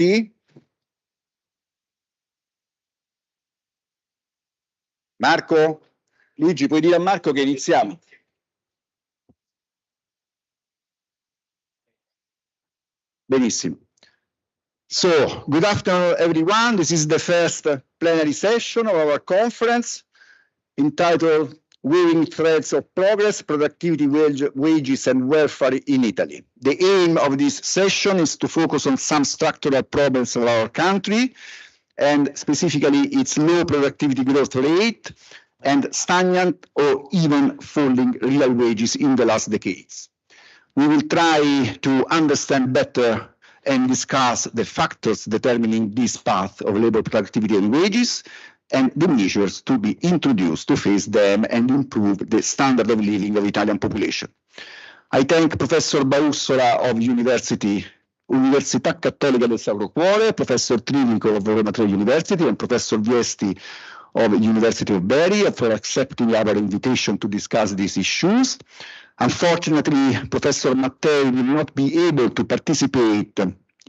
Sì? Marco? Luigi, puoi dire a Marco che iniziamo? Benissimo. So, good afternoon, everyone. This is the first plenary session of our conference entitled Weaving Threads of Progress, Productivity, Wages and Welfare in Italy. The aim of this session is to focus on some structural problems of our country, and specifically its low productivity growth rate and stagnant or even falling real wages in the last decades. We will try to understand better and discuss the factors determining this path of labor productivity and wages, and the measures to be introduced to face them and improve the standard of living of Italian population. I thank Professor Baussola of Università Cattolica del Sacro Cuore, Professor Tridico of Roma Tre University, and Professor Viesti of University of Bari for accepting our invitation to discuss these issues. Unfortunately, Professor Mattei will not be able to participate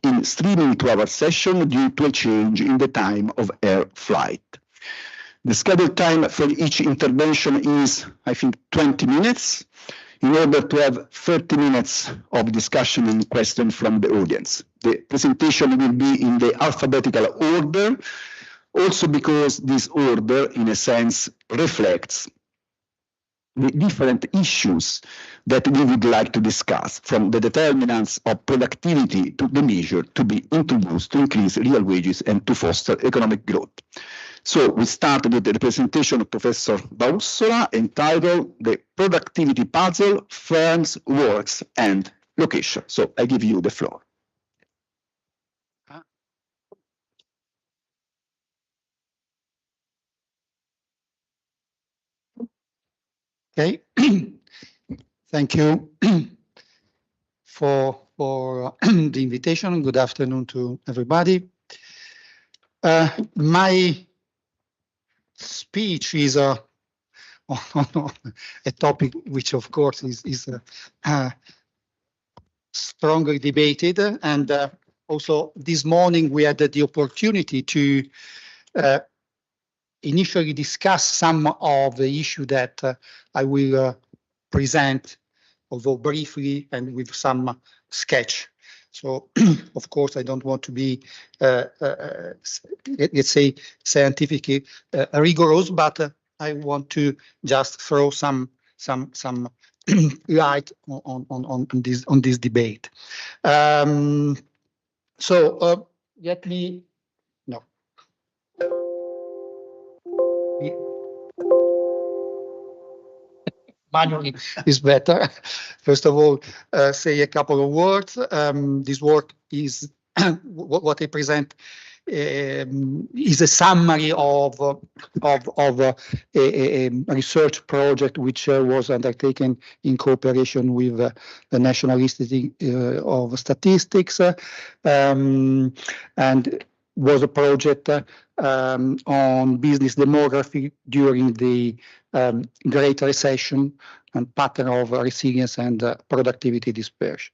in streaming to our session due to a change in the time of her flight. The scheduled time for each intervention is, I think, 20 minutes, in order to have 30 minutes of discussion and question from the audience. The presentation will be in the alphabetical order, also because this order, in a sense, reflects the different issues that we would like to discuss, from the determinants of productivity to the measure to be introduced to increase real wages and to foster economic growth. So we start with the presentation of Professor Baussola entitled The Productivity Puzzle, Firms, Works and Location. So I give you the floor. Okay, thank you for the invitation. Good afternoon to everybody. My speech is on a topic which, of course, is strongly debated, and also this morning we had the opportunity to initially discuss some of the issue that I will present, although briefly and with some sketch. So, of course, I don't want to be, let's say, scientifically rigorous, but I want to just throw some light on this debate. So let me no. Manually is better. First of all, say a couple of words. This work is what I present is a summary of a research project which was undertaken in cooperation with the National Institute of Statistics, and was a project on business demography during the Great Recession and pattern of resilience and productivity dispersion.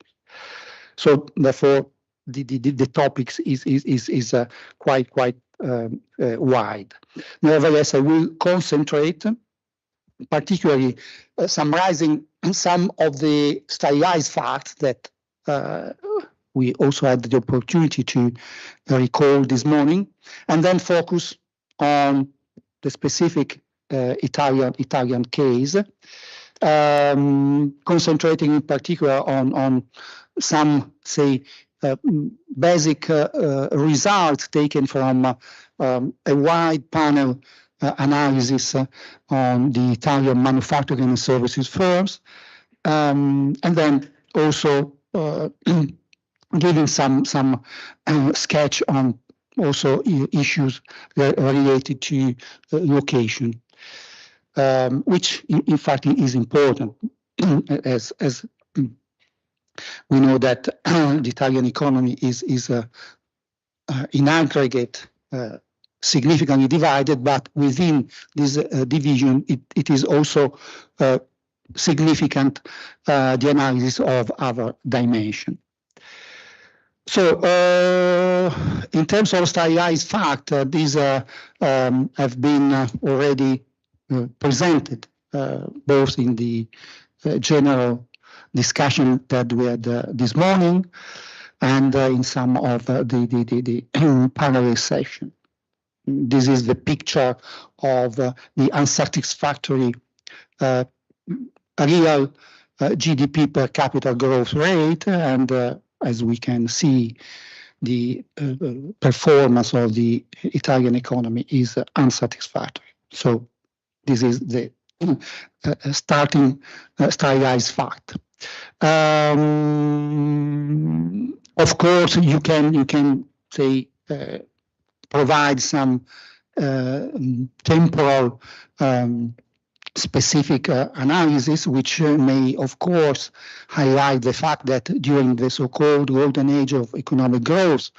So therefore, the topics is quite wide. Nevertheless, I will concentrate, particularly summarizing some of the stylized facts that we also had the opportunity to recall this morning, and then focus on the specific Italian case, concentrating in particular on some, say, basic results taken from a wide panel analysis on the Italian manufacturing and services firms, and then also giving some sketch on also issues related to location, which in fact is important, as we know that the Italian economy is in aggregate significantly divided, but within this division it is also significant the analysis of other dimension. So, in terms of stylized fact, these have been already presented both in the general discussion that we had this morning and in some of the panel session. This is the picture of the unsatisfactory real GDP per capita growth rate, and as we can see, the performance of the Italian economy is unsatisfactory. So this is the starting stylized fact. Of course, you can say provide some temporal specific analysis, which may, of course, highlight the fact that during the so-called golden age of economic growth,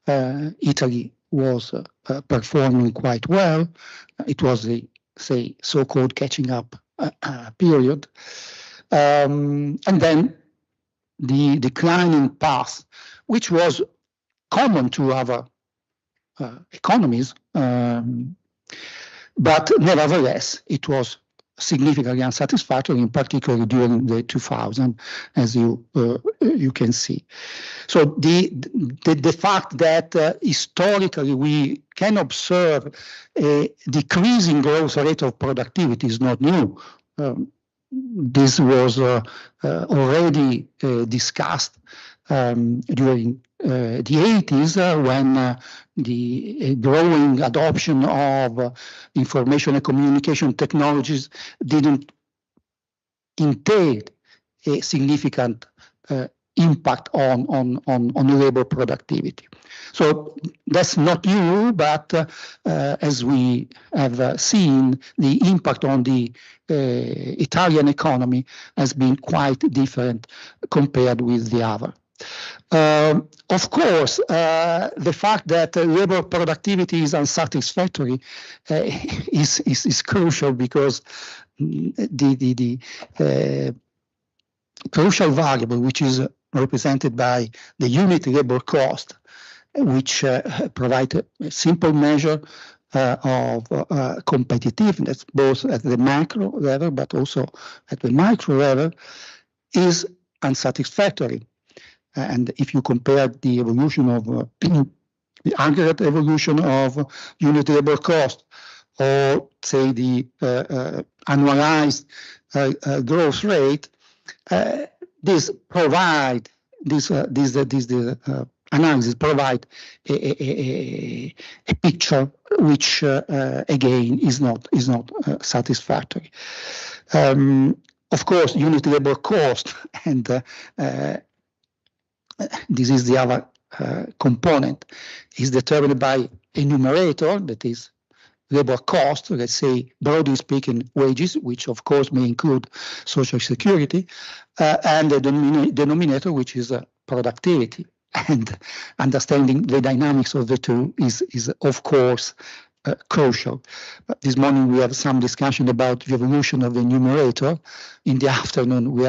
Italy was performing quite well. It was the, say, so-called catching up period. And then the declining path, which was common to other economies, but nevertheless, it was significantly unsatisfactory, in particular during the 2000s, as you can see. So the fact that historically we can observe a decreasing growth rate of productivity is not new. This was already discussed during the 80s when the growing adoption of information and communication technologies didn't entail a significant impact on labor productivity. So that's not new, but as we have seen, the impact on the Italian economy has been quite different compared with the other. Of course, the fact that labor productivity is unsatisfactory is crucial, because the crucial variable, which is represented by the unit labor cost, which provides a simple measure of competitiveness, both at the macro level but also at the micro level, is unsatisfactory. And if you compare the evolution of the aggregate evolution of unit labor cost, or say the annualized growth rate, this analysis provide a picture which again is not satisfactory. Of course, unit labor cost, and this is the other component, is determined by a numerator, that is labor cost, let's say, broadly speaking, wages, which of course may include social security, and the denominator, which is productivity. And understanding the dynamics of the two is of course crucial. But this morning we have some discussion about the evolution of the numerator. In the afternoon we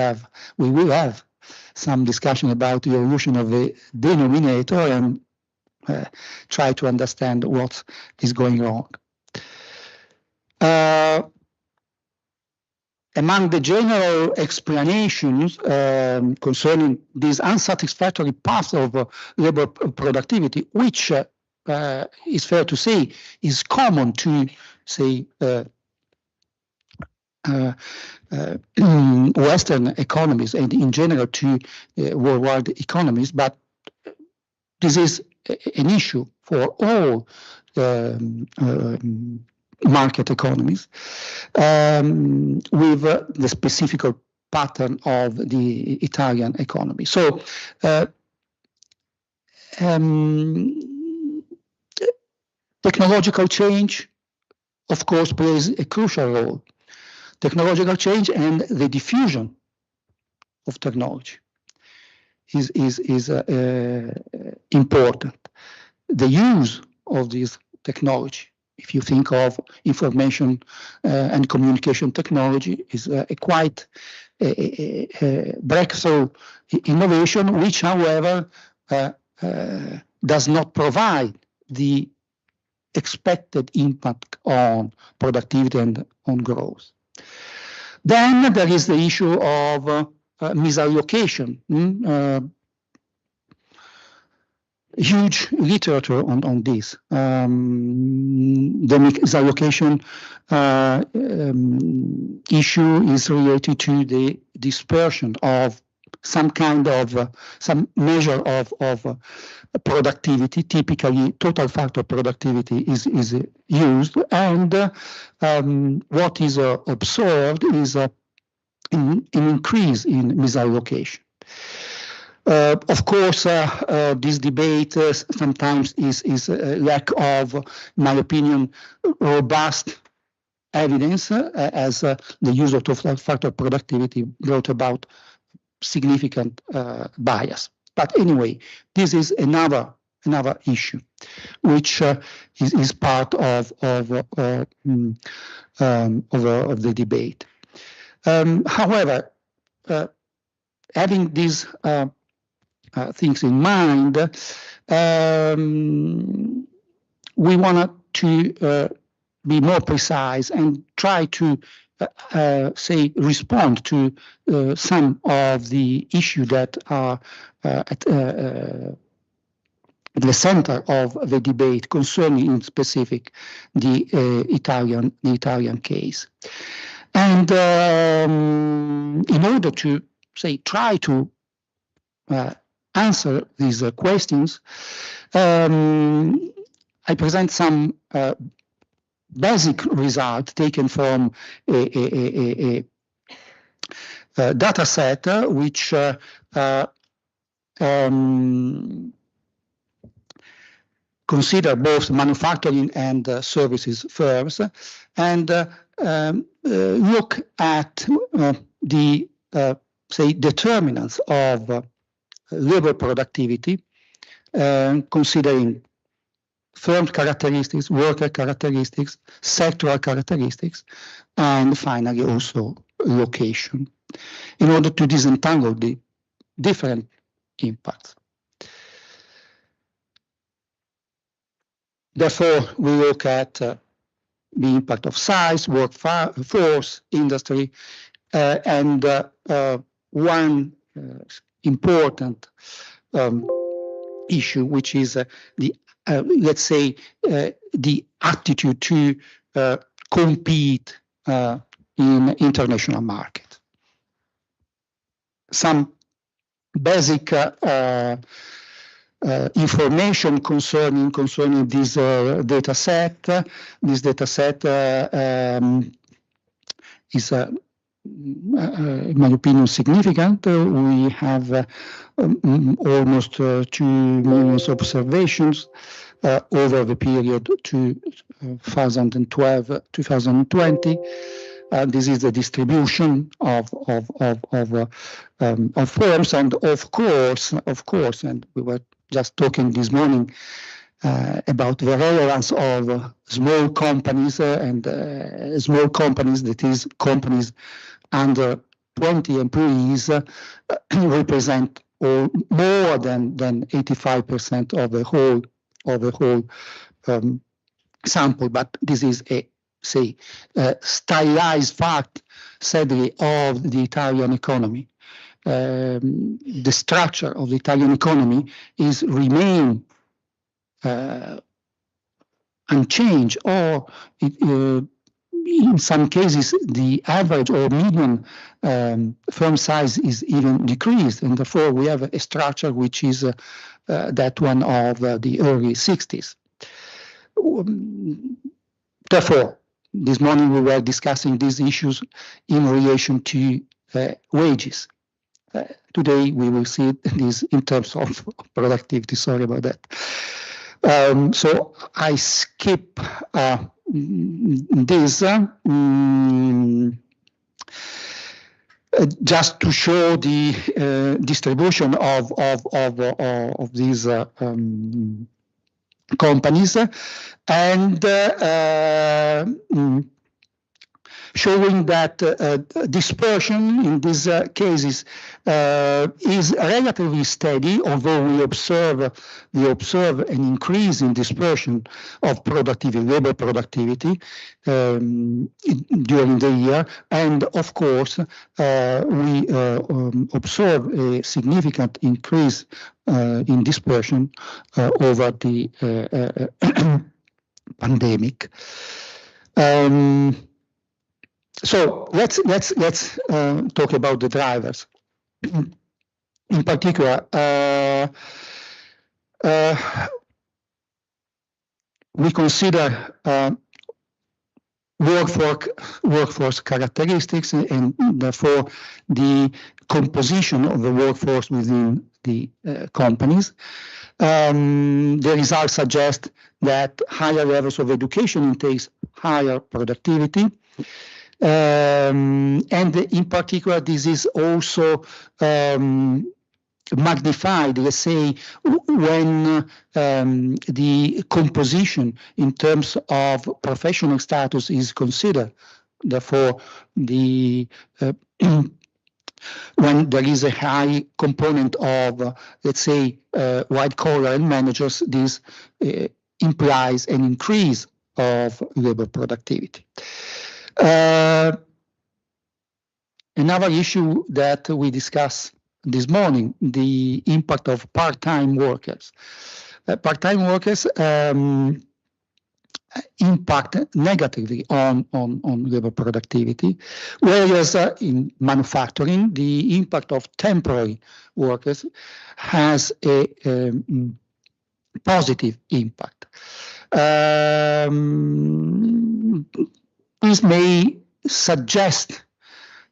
will have some discussion about the evolution of the denominator, and try to understand what is going wrong. Among the general explanations concerning this unsatisfactory path of labor productivity, which is fair to say is common to, say, Western economies and in general to worldwide economies, but this is an issue for all market economies, with the specific pattern of the Italian economy. So technological change, of course, plays a crucial role. Technological change and the diffusion of technology is important. The use of this technology, if you think of information and communication technology, is a quite breakthrough innovation, which, however, does not provide the expected impact on productivity and on growth. Then there is the issue of misallocation. Huge literature on this. The misallocation issue is related to the dispersion of some kind of some measure of productivity. Typically, total factor productivity is used, and what is observed is an increase in misallocation. Of course, this debate sometimes is a lack of, in my opinion, robust evidence, as the use of total factor productivity brought about significant bias. But anyway, this is another issue, which is part of the debate. However, having these things in mind, we wanted to be more precise and try to say respond to some of the issues that are at the center of the debate concerning, in specific, the Italian case. And in order to say try to answer these questions, I present some basic result taken from a data set which consider both manufacturing and services firms, and look at the say determinants of labor productivity, considering firm characteristics, worker characteristics, sectoral characteristics, and finally also location, in order to disentangle the different impacts. Therefore, we look at the impact of size, workforce, industry, and one important issue, which is the let's say the attitude to compete in international market. Some basic information concerning this data set. This data set is, in my opinion, significant. We have almost 2 million observations over the period 2012-2020. This is the distribution of firms, and of course, and we were just talking this morning about the relevance of small companies and small companies, that is, companies under 20 employees, represent more than 85% of the whole sample. But this is a stylized fact, sadly, of the Italian economy. The structure of the Italian economy remain unchanged, or in some cases the average or median firm size is even decreased, and therefore we have a structure which is that one of the early 60s. Therefore, this morning we were discussing these issues in relation to wages. Today we will see this in terms of productivity. Sorry about that. So I skip this just to show the distribution of these companies, and showing that dispersion in these cases is relatively steady, although we observe an increase in dispersion of productivity, labor productivity during the year, and of course we observe a significant increase in dispersion over the pandemic. So let's talk about the drivers. In particular, we consider workforce characteristics and therefore the composition of the workforce within the companies. The results suggest that higher levels of education entails higher productivity. And in particular, this is also magnified, let's say, when the composition in terms of professional status is considered. Therefore, when there is a high component of, let's say, white collar and managers, this implies an increase of labor productivity. Another issue that we discussed this morning, the impact of part-time workers. Part-time workers impact negatively on labor productivity, whereas in manufacturing, the impact of temporary workers has a positive impact. This may suggest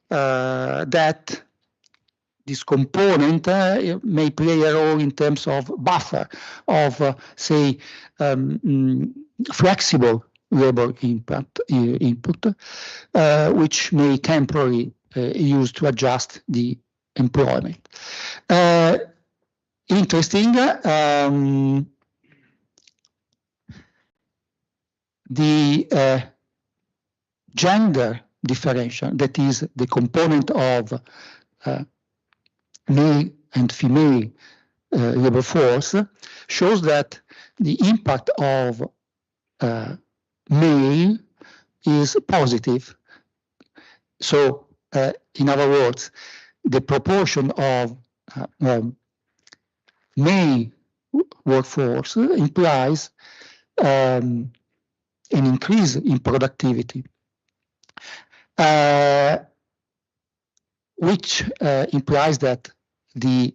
that this component may play a role in terms of buffer of, say, flexible labor input, which may temporarily use to adjust the employment. Interesting, the gender differential, that is the component of male and female labor force, shows that the impact of male is positive. So, in other words, the proportion of male workforce implies an increase in productivity, which implies that the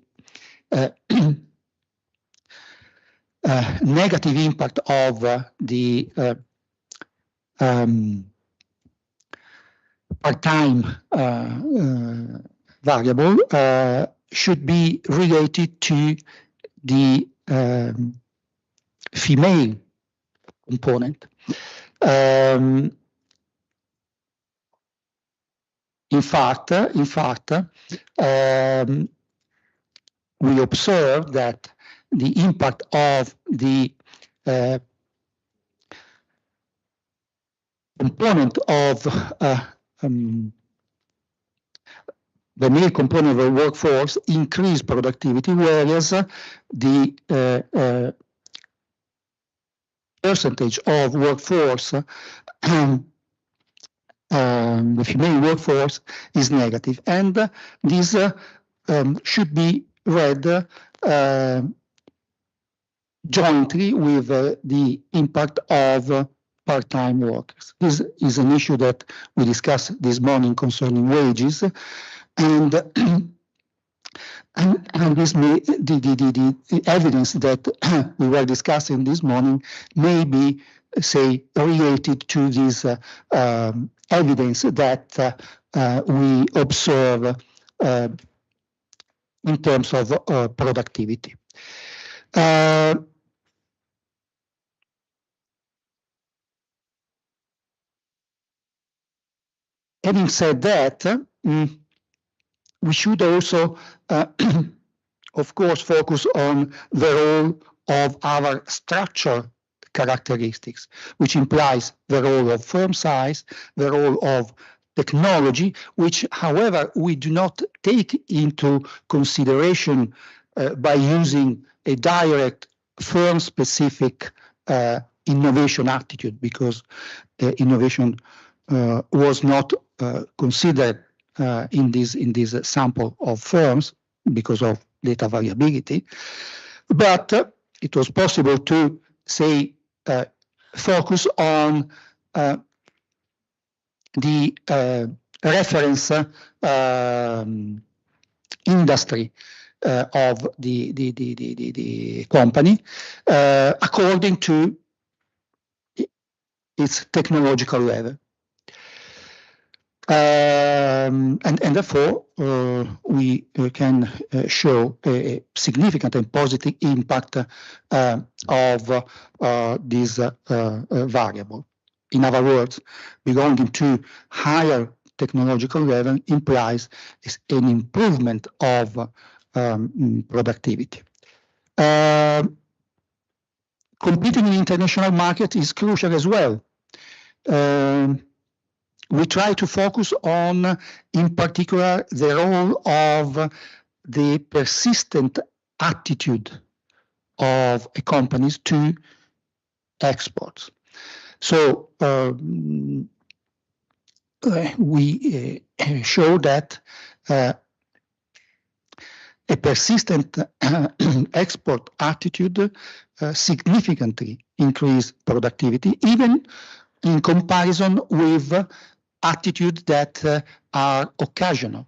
negative impact of the part-time variable should be related to the female component. In fact, we observe that the impact of the component of the male component of the workforce increased productivity, whereas the percentage of workforce, the female workforce, is negative, and this should be read jointly with the impact of part-time workers. This is an issue that we discussed this morning concerning wages, and this may, the evidence that we were discussing this morning may be, say, related to this evidence that we observe in terms of productivity. Having said that, we should also, of course, focus on the role of our structure characteristics, which implies the role of firm size, the role of technology, which, however, we do not take into consideration by using a direct firm-specific innovation attitude, because innovation was not considered in this sample of firms because of data variability. But it was possible to, say, focus on the reference industry of the company according to its technological level. And therefore, we can show a significant and positive impact of this variable. In other words, belonging to higher technological level implies an improvement of productivity. Competing in the international market is crucial as well. We try to focus on, in particular, the role of the persistent attitude of companies to exports. So we show that a persistent export attitude significantly increase productivity, even in comparison with attitudes that are occasional.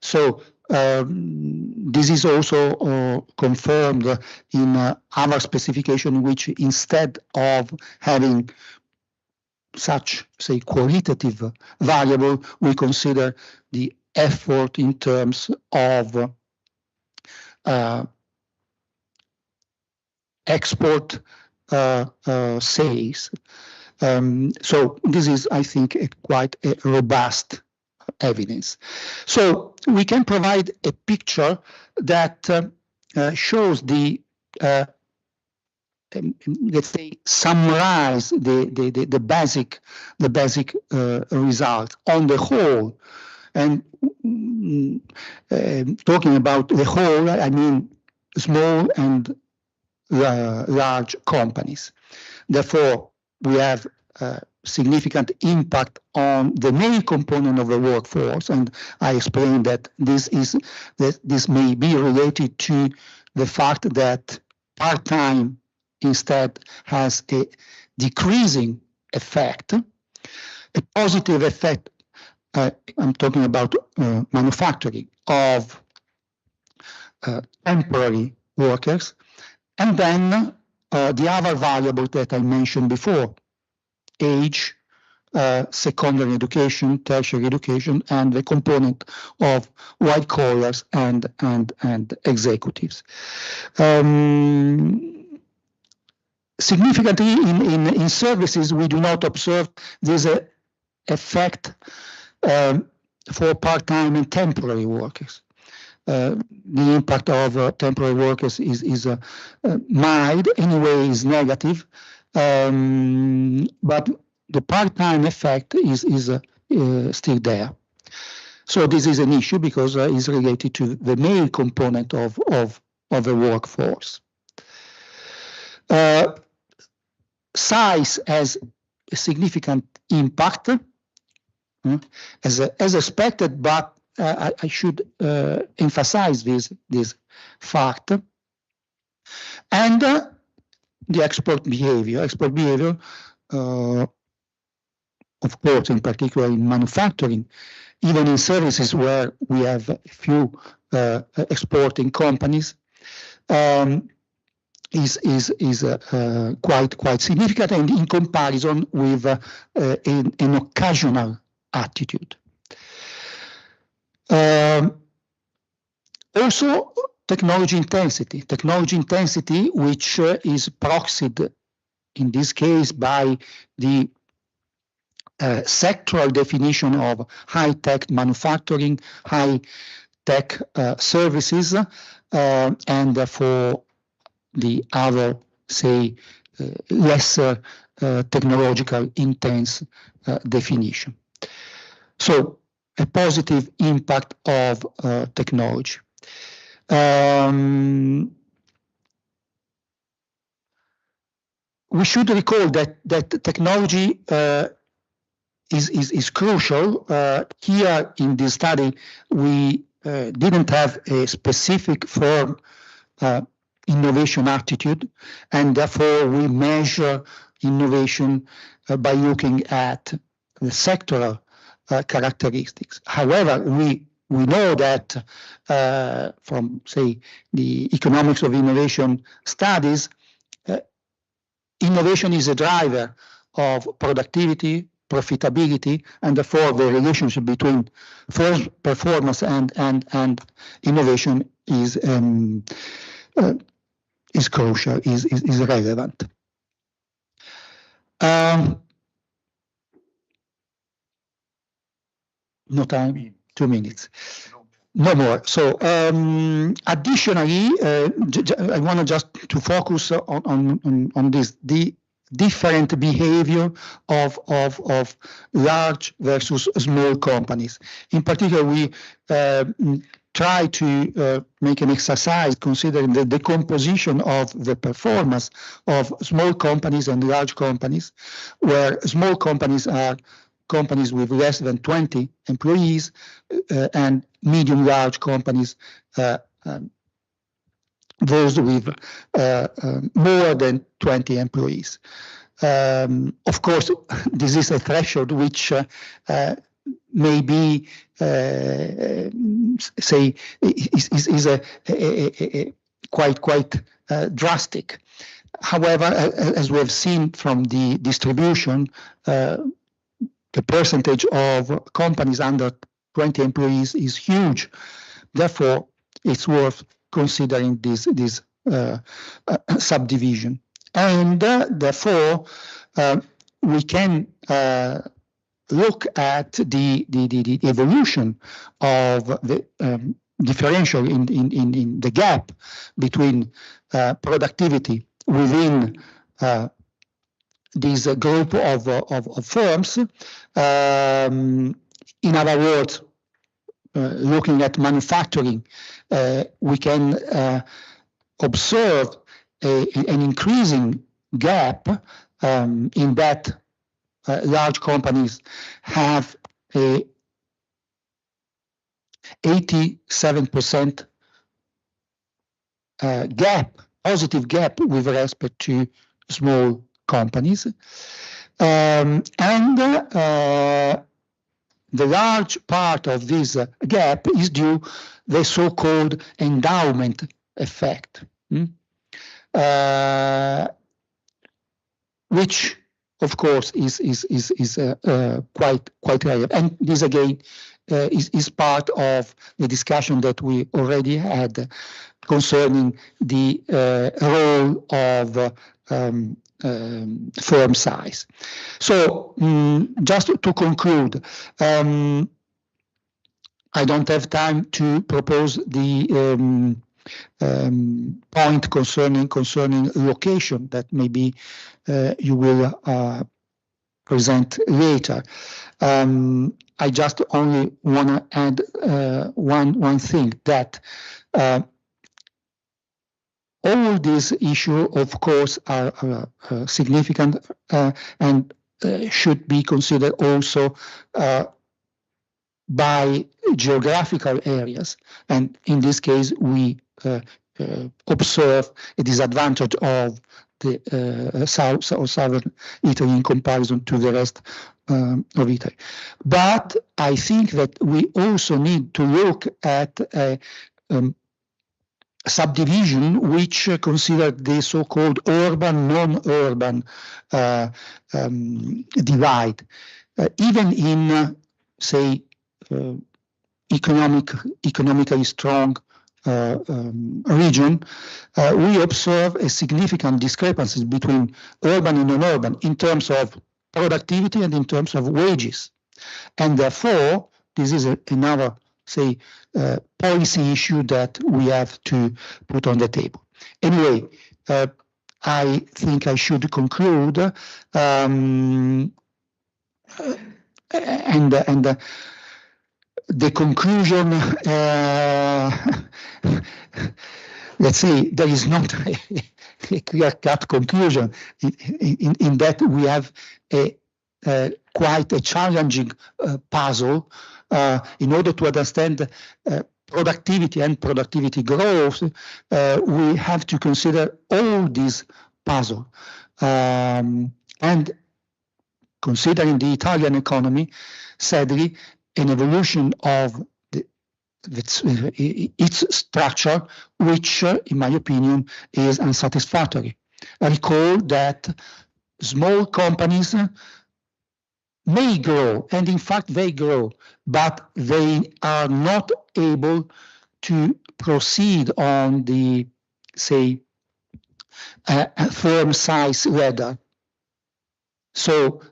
So this is also confirmed in our specification, which instead of having such, say, qualitative variable, we consider the effort in terms of export sales. So this is, I think, quite a robust evidence. So we can provide a picture that shows the, let's say, summarize the basic result on the whole. And talking about the whole, I mean small and large companies. Therefore, we have significant impact on the main component of the workforce, and I explained that this may be related to the fact that part-time instead has a decreasing effect, a positive effect. I'm talking about manufacturing of temporary workers, and then the other variable that I mentioned before, age, secondary education, tertiary education, and the component of white collars and executives. Significantly, in services, we do not observe this effect for part-time and temporary workers. The impact of temporary workers is mild, anyway is negative, but the part-time effect is still there. So this is an issue because it's related to the male component of the workforce. Size has a significant impact, as expected, but I should emphasize this fact. And the export behavior. Export behavior, of course, in particular in manufacturing, even in services where we have a few exporting companies, is quite significant, and in comparison with an occasional attitude. Also, technology intensity, which is proxied in this case by the sectoral definition of high-tech manufacturing, high-tech services, and for the other, say, lesser technological intense definition. So a positive impact of technology. We should recall that technology is crucial. Here in this study, we didn't have a specific firm innovation attitude, and therefore we measure innovation by looking at the sectoral characteristics. However, we know that from, say, the economics of innovation studies, innovation is a driver of productivity, profitability, and therefore the relationship between first performance and innovation is crucial, is relevant. No time, 2 minutes. No more. So additionally, I want just to focus on this, the different behavior of large versus small companies. In particular, we try to make an exercise considering the decomposition of the performance of small companies and large companies, where small companies are companies with less than 20 employees and medium-large companies, those with more than 20 employees. Of course, this is a threshold which may be, say, is a quite drastic. However, as we have seen from the distribution, the percentage of companies under 20 employees is huge. Therefore, it's worth considering this subdivision. And therefore, we can look at the evolution of the differential in the gap between productivity within this group of firms. In other words, looking at manufacturing, we can observe an increasing gap in that large companies have a 87% positive gap with respect to small companies. The large part of this gap is due to the so-called endowment effect, which, of course, is quite relevant. And this again is part of the discussion that we already had concerning the role of firm size. So just to conclude, I don't have time to propose the point concerning location that maybe you will present later. I just only want to add one thing, that all these issues, of course, are significant and should be considered also by geographical areas. And in this case, we observe a disadvantage of the south or southern Italy in comparison to the rest of Italy. But I think that we also need to look at a subdivision which consider the so-called urban, non-urban divide. Even in, say, economically strong region, we observe a significant discrepancies between urban and non-urban in terms of productivity and in terms of wages. And therefore, this is another, say, policy issue that we have to put on the table. Anyway, I think I should conclude. the conclusion, let's say, there is not a clear-cut conclusion in that we have quite a challenging puzzle in order to understand productivity and productivity growth. We have to consider all these puzzle, and considering the Italian economy, sadly, an evolution of its structure, which, in my opinion, is unsatisfactory. I recall that small companies may grow, and in fact they grow, but they are not able to proceed on the, say, firm size ladder. So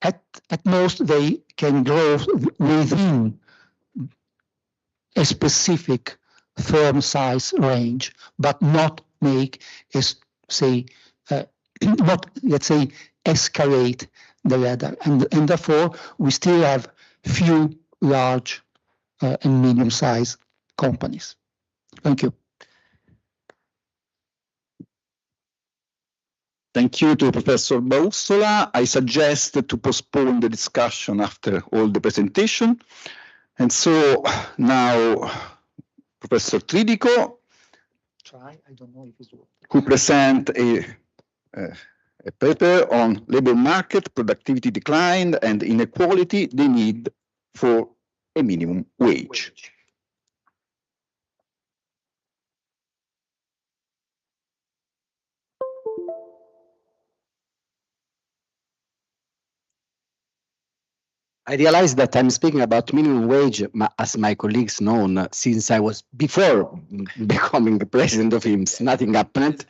at most they can grow within a specific firm size range, but not make, say, not, let's say, escalate the ladder. And therefore, we still have few large and medium-sized companies. Thank you. Thank you to Professor Baussola. I suggest to postpone the discussion after all the presentation. And so now Professor Tridico, who present a paper on labor market, productivity decline, and inequality, the need for a minimum wage. I realize that I'm speaking about minimum wage, as my colleagues know, since I was before becoming the president of IMSS, nothing happened.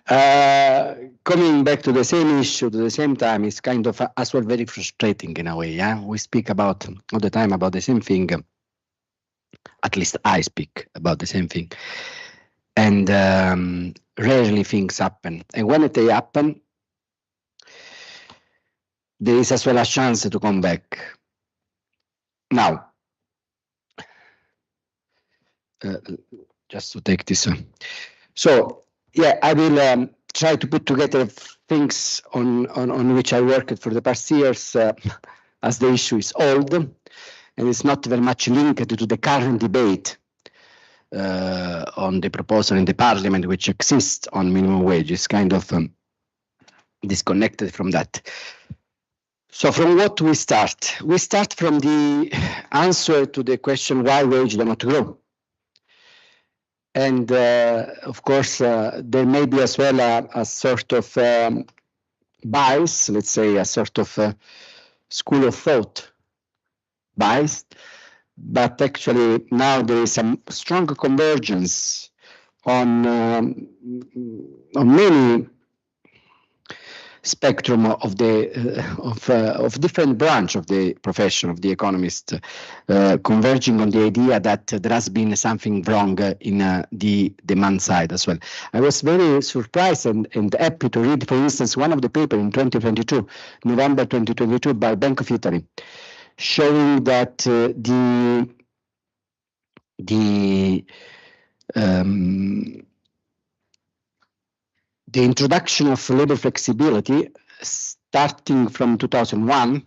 Coming back to the same issue, to the same time, is kind of as well very frustrating in a way. Yeah? We speak about all the time about the same thing. At least I speak about the same thing. And rarely things happen. And when they happen, there is as well a chance to come back. Now, just to take this. So, yeah, I will try to put together things on which I worked for the past years, as the issue is old, and it's not very much linked to the current debate on the proposal in the parliament which exists on minimum wage. It's kind of disconnected from that. So from what we start? We start from the answer to the question why wage do not grow. And of course, there may be as well a sort of bias, let's say a sort of school of thought bias, but actually now there is a strong convergence on many spectrum of the of different branch of the profession of the economist, converging on the idea that there has been something wrong in the demand side as well. I was very surprised and happy to read, for instance, one of the papers in 2022, November 2022, by Bank of Italy, showing that the introduction of labor flexibility, starting from 2001,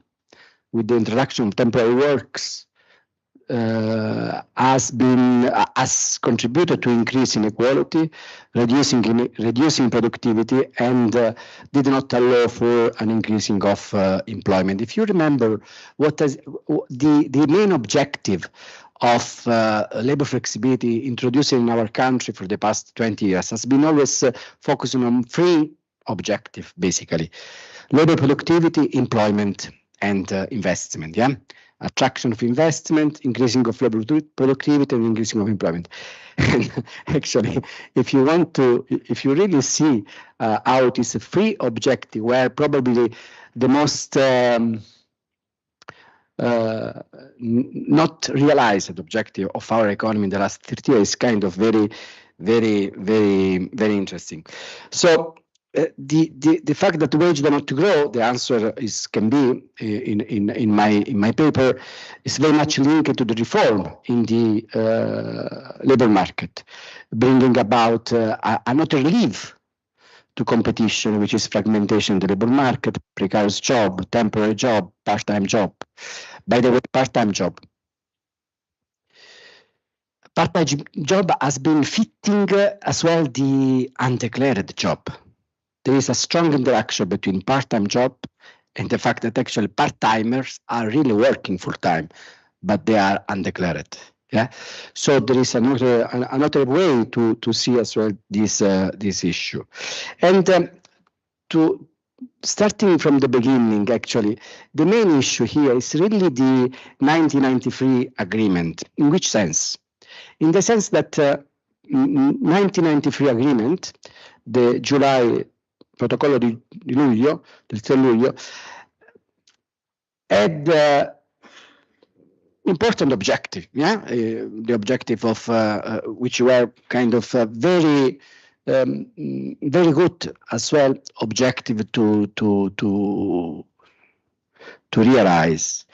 with the introduction of temporary works, has contributed to increase inequality, reducing productivity, and did not allow for an increasing of employment. If you remember, what is the main objective of labor flexibility introduced in our country for the past 20 years has been always focusing on three objectives, basically: labor productivity, employment, and investment. Yeah, attraction of investment, increasing of labor productivity, and increasing of employment. And actually, if you really see how it is a free objective, where probably the most not realized objective of our economy in the last 30 years is kind of very, very, very, very interesting. So the fact that the wage do not grow, the answer can be in my paper, is very much linked to the reform in the labor market, bringing about another relief to competition, which is fragmentation in the labor market, precarious job, temporary job, part-time job. By the way, part-time job has been fitting as well the undeclared job. There is a strong interaction between part-time job and the fact that actually part-timers are really working full-time, but they are undeclared. Yeah, so there is another way to see as well this issue, and to starting from the beginning, actually, the main issue here is really the 1993 agreement. In which sense? In the sense that 1993 agreement, the July protocollo di luglio, del 3 luglio, had important objective, yeah, the objective of which were kind of very good as well objective to realize,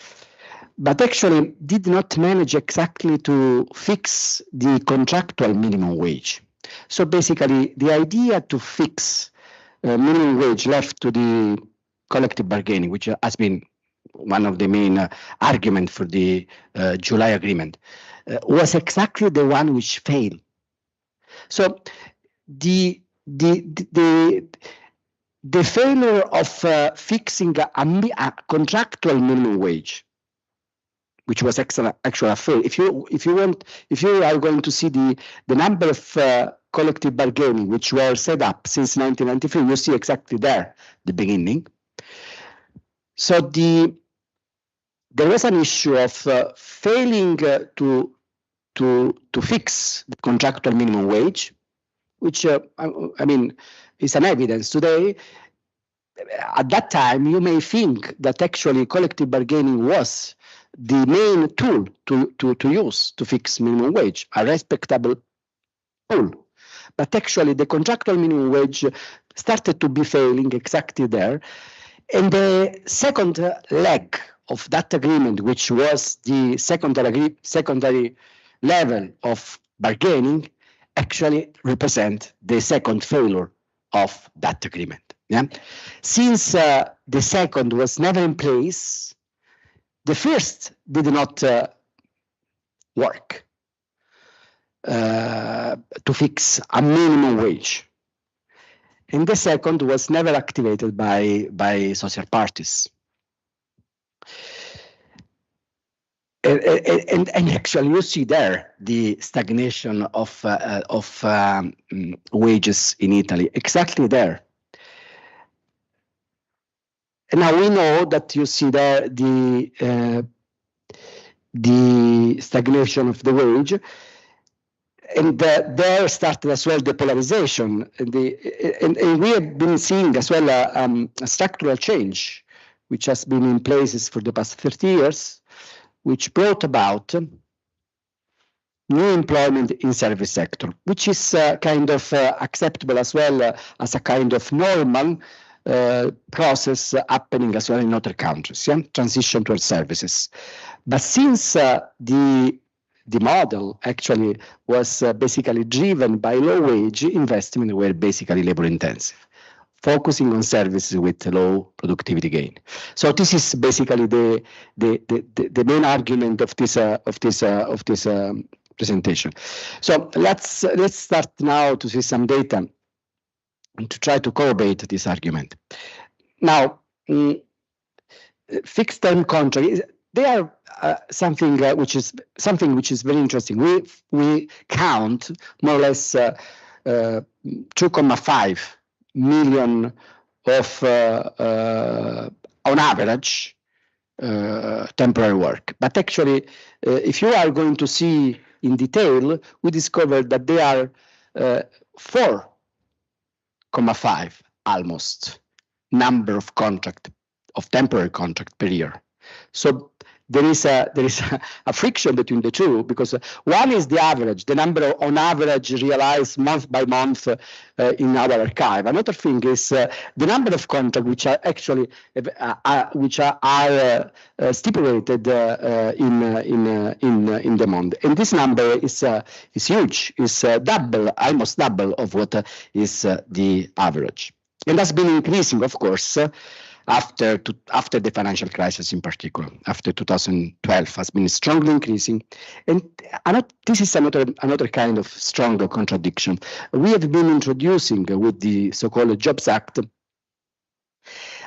but actually did not manage exactly to fix the contractual minimum wage. So basically, the idea to fix minimum wage left to the collective bargaining, which has been one of the main arguments for the July agreement, was exactly the one which failed. So the failure of fixing a contractual minimum wage, which was actually a fail. If you are going to see the number of collective bargaining which were set up since 1993, you see exactly there the beginning. So there was an issue of failing to fix the contractual minimum wage, which I mean is an evidence today. At that time, you may think that actually collective bargaining was the main tool to use to fix minimum wage, a respectable tool. But actually, the contractual minimum wage started to be failing exactly there. And the second leg of that agreement, which was the secondary level of bargaining, actually represent the second failure of that agreement. Yeah? Since the second was never in place, the first did not work to fix a minimum wage. And the second was never activated by social parties. And actually, you see there the stagnation of wages in Italy, exactly there. And now we know that you see there the stagnation of the wage, and there started as well the polarization, and we have been seeing as well a structural change, which has been in places for the past 30 years, which brought about new employment in service sector, which is kind of acceptable as well as a kind of normal process happening as well in other countries, yeah? Transition towards services. But since the model actually was basically driven by low wage investment, were basically labor intensive, focusing on services with low productivity gain. So this is basically the main argument of this presentation. So let's start now to see some data and to try to corroborate this argument. Now, fixed term contracts, they are something which is very interesting. We count more or less 2.5 million of on average temporary work. But actually, if you are going to see in detail, we discovered that they are 4.5 almost number of temporary contract per year. So there is a friction between the two, because one is the average, the number on average realized month by month in our archive. Another thing is the number of contracts which are actually stipulated in the month, and this number is huge. Is double, almost double of what is the average, and that's been increasing, of course. After the financial crisis, in particular, after 2012, has been strongly increasing, and this is another kind of stronger contradiction. We have been introducing with the so-called Jobs Act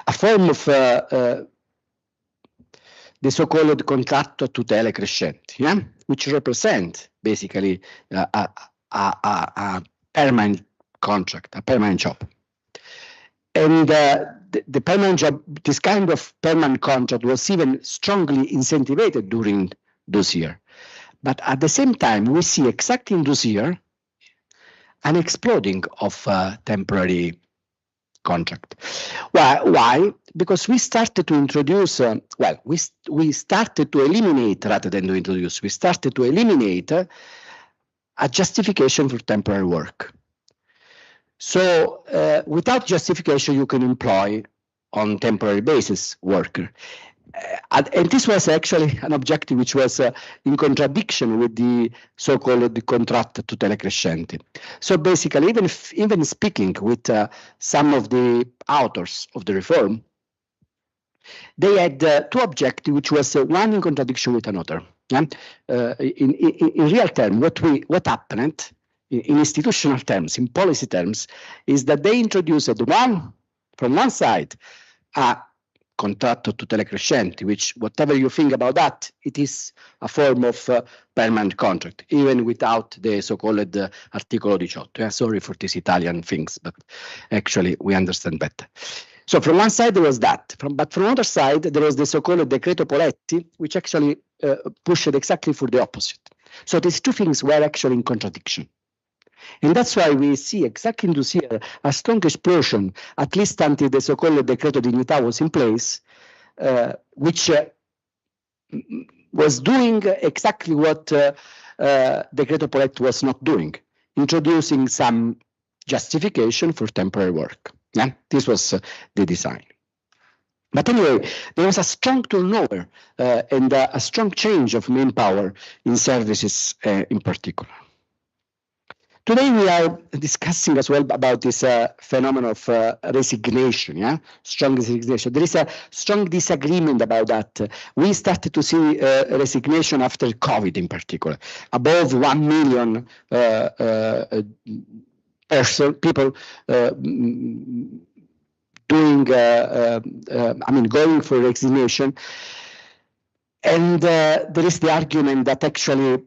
a form of the so-called contratto a tutele crescenti, which represent basically a permanent contract, a permanent job. And the permanent job, this kind of permanent contract was even strongly incentivized during those years. But at the same time, we see exactly in those years an exploding of temporary contract. Why? Because we started to introduce, we started to eliminate, rather than to introduce, we started to eliminate a justification for temporary work. So without justification, you can employ on temporary basis worker. And this was actually an objective which was in contradiction with the so-called contratto a tutele crescenti. So basically, even speaking with some of the authors of the reform, they had two objectives, which was one in contradiction with another. In real terms, what happened in institutional terms, in policy terms, is that they introduced from one side, a contratto a tutele crescenti, which, whatever you think about that, it is a form of permanent contract, even without the so-called articolo 18. Sorry for these Italian things, but actually we understand better. So from one side there was that, but from another side there was the so-called decreto Poletti, which actually pushed exactly for the opposite. So these two things were actually in contradiction. And that's why we see exactly in this year a strong explosion, at least until the so-called Decreto Dignità was in place, which was doing exactly what Decreto Poletti was not doing, introducing some justification for temporary work. Yeah? This was the design. But anyway, there was a strong turnover and a strong change of manpower in services in particular. Today we are discussing as well about this phenomenon of resignation, strong resignation. There is a strong disagreement about that. We started to see resignation after COVID in particular. Above 1 million people going for resignation. And there is the argument that actually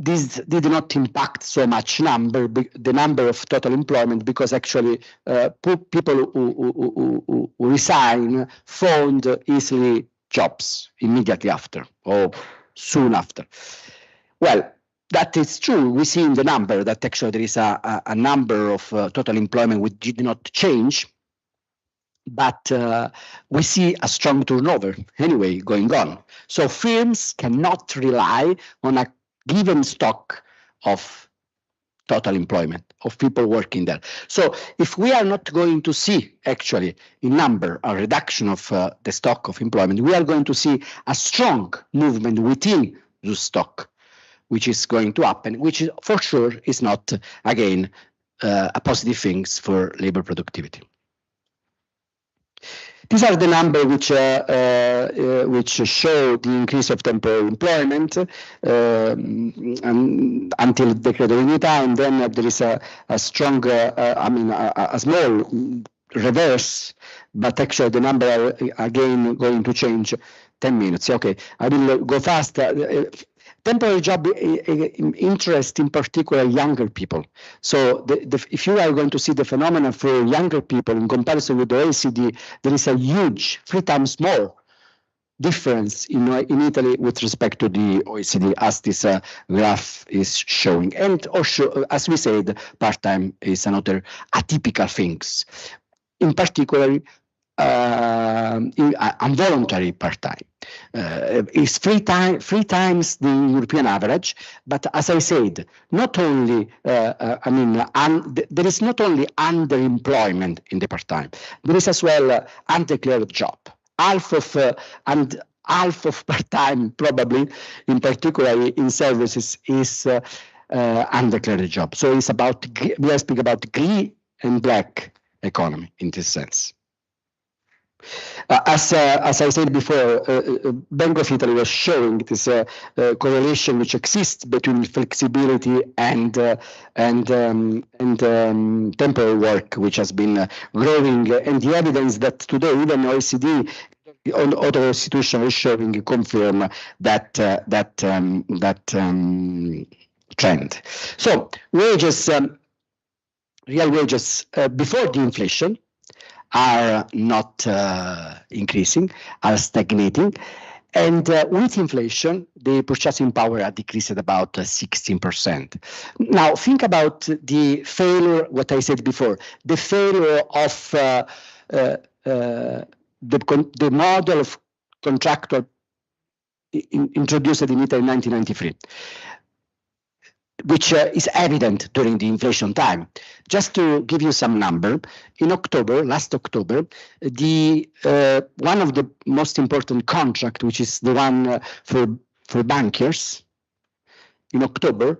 this did not impact so much the number of total employment, because actually people who resign found easily jobs immediately after or soon after. Well, that is true. We see in the number that actually there is a number of total employment which did not change, but we see a strong turnover anyway going on. So firms cannot rely on a given stock of total employment of people working there. So if we are not going to see actually in number a reduction of the stock of employment, we are going to see a strong movement within the stock, which is going to happen, which is, for sure is not, again, a positive things for labor productivity. These are the numbers which show the increase of temporary employment until Decreto Dignità, and then there is a strong, a small reverse, but actually the number are again going to change 10 minutes. Okay, I will go fast. Temporary job interest in particular younger people. So if you are going to see the phenomenon for younger people in comparison with the OECD, there is a huge 3 times more difference in Italy with respect to the OECD, as this graph is showing. And also, as we said, part-time is another atypical things, in particular involuntary part-time. is three times the European average. But as I said, not only there is not only underemployment in the part-time, there is as well undeclared job. Half of part-time, probably, in particular in services, is undeclared job. So it's about, we are speaking about grey and black economy in this sense. As I said before, Bank of Italy was showing this correlation which exists between flexibility and temporary work, which has been growing, and the evidence that today even OECD on other institutions is showing confirm that trend. So wages, real wages before the inflation are not increasing, are stagnating. And with inflation, the purchasing power had decreased about 16%. Now, think about the failure, what I said before, the failure of the model of contractual introduced in Italy in 1993. Which is evident during the inflation time. Just to give you some number, in October, last October, the one of the most important contract, which is the one for bankers, in October,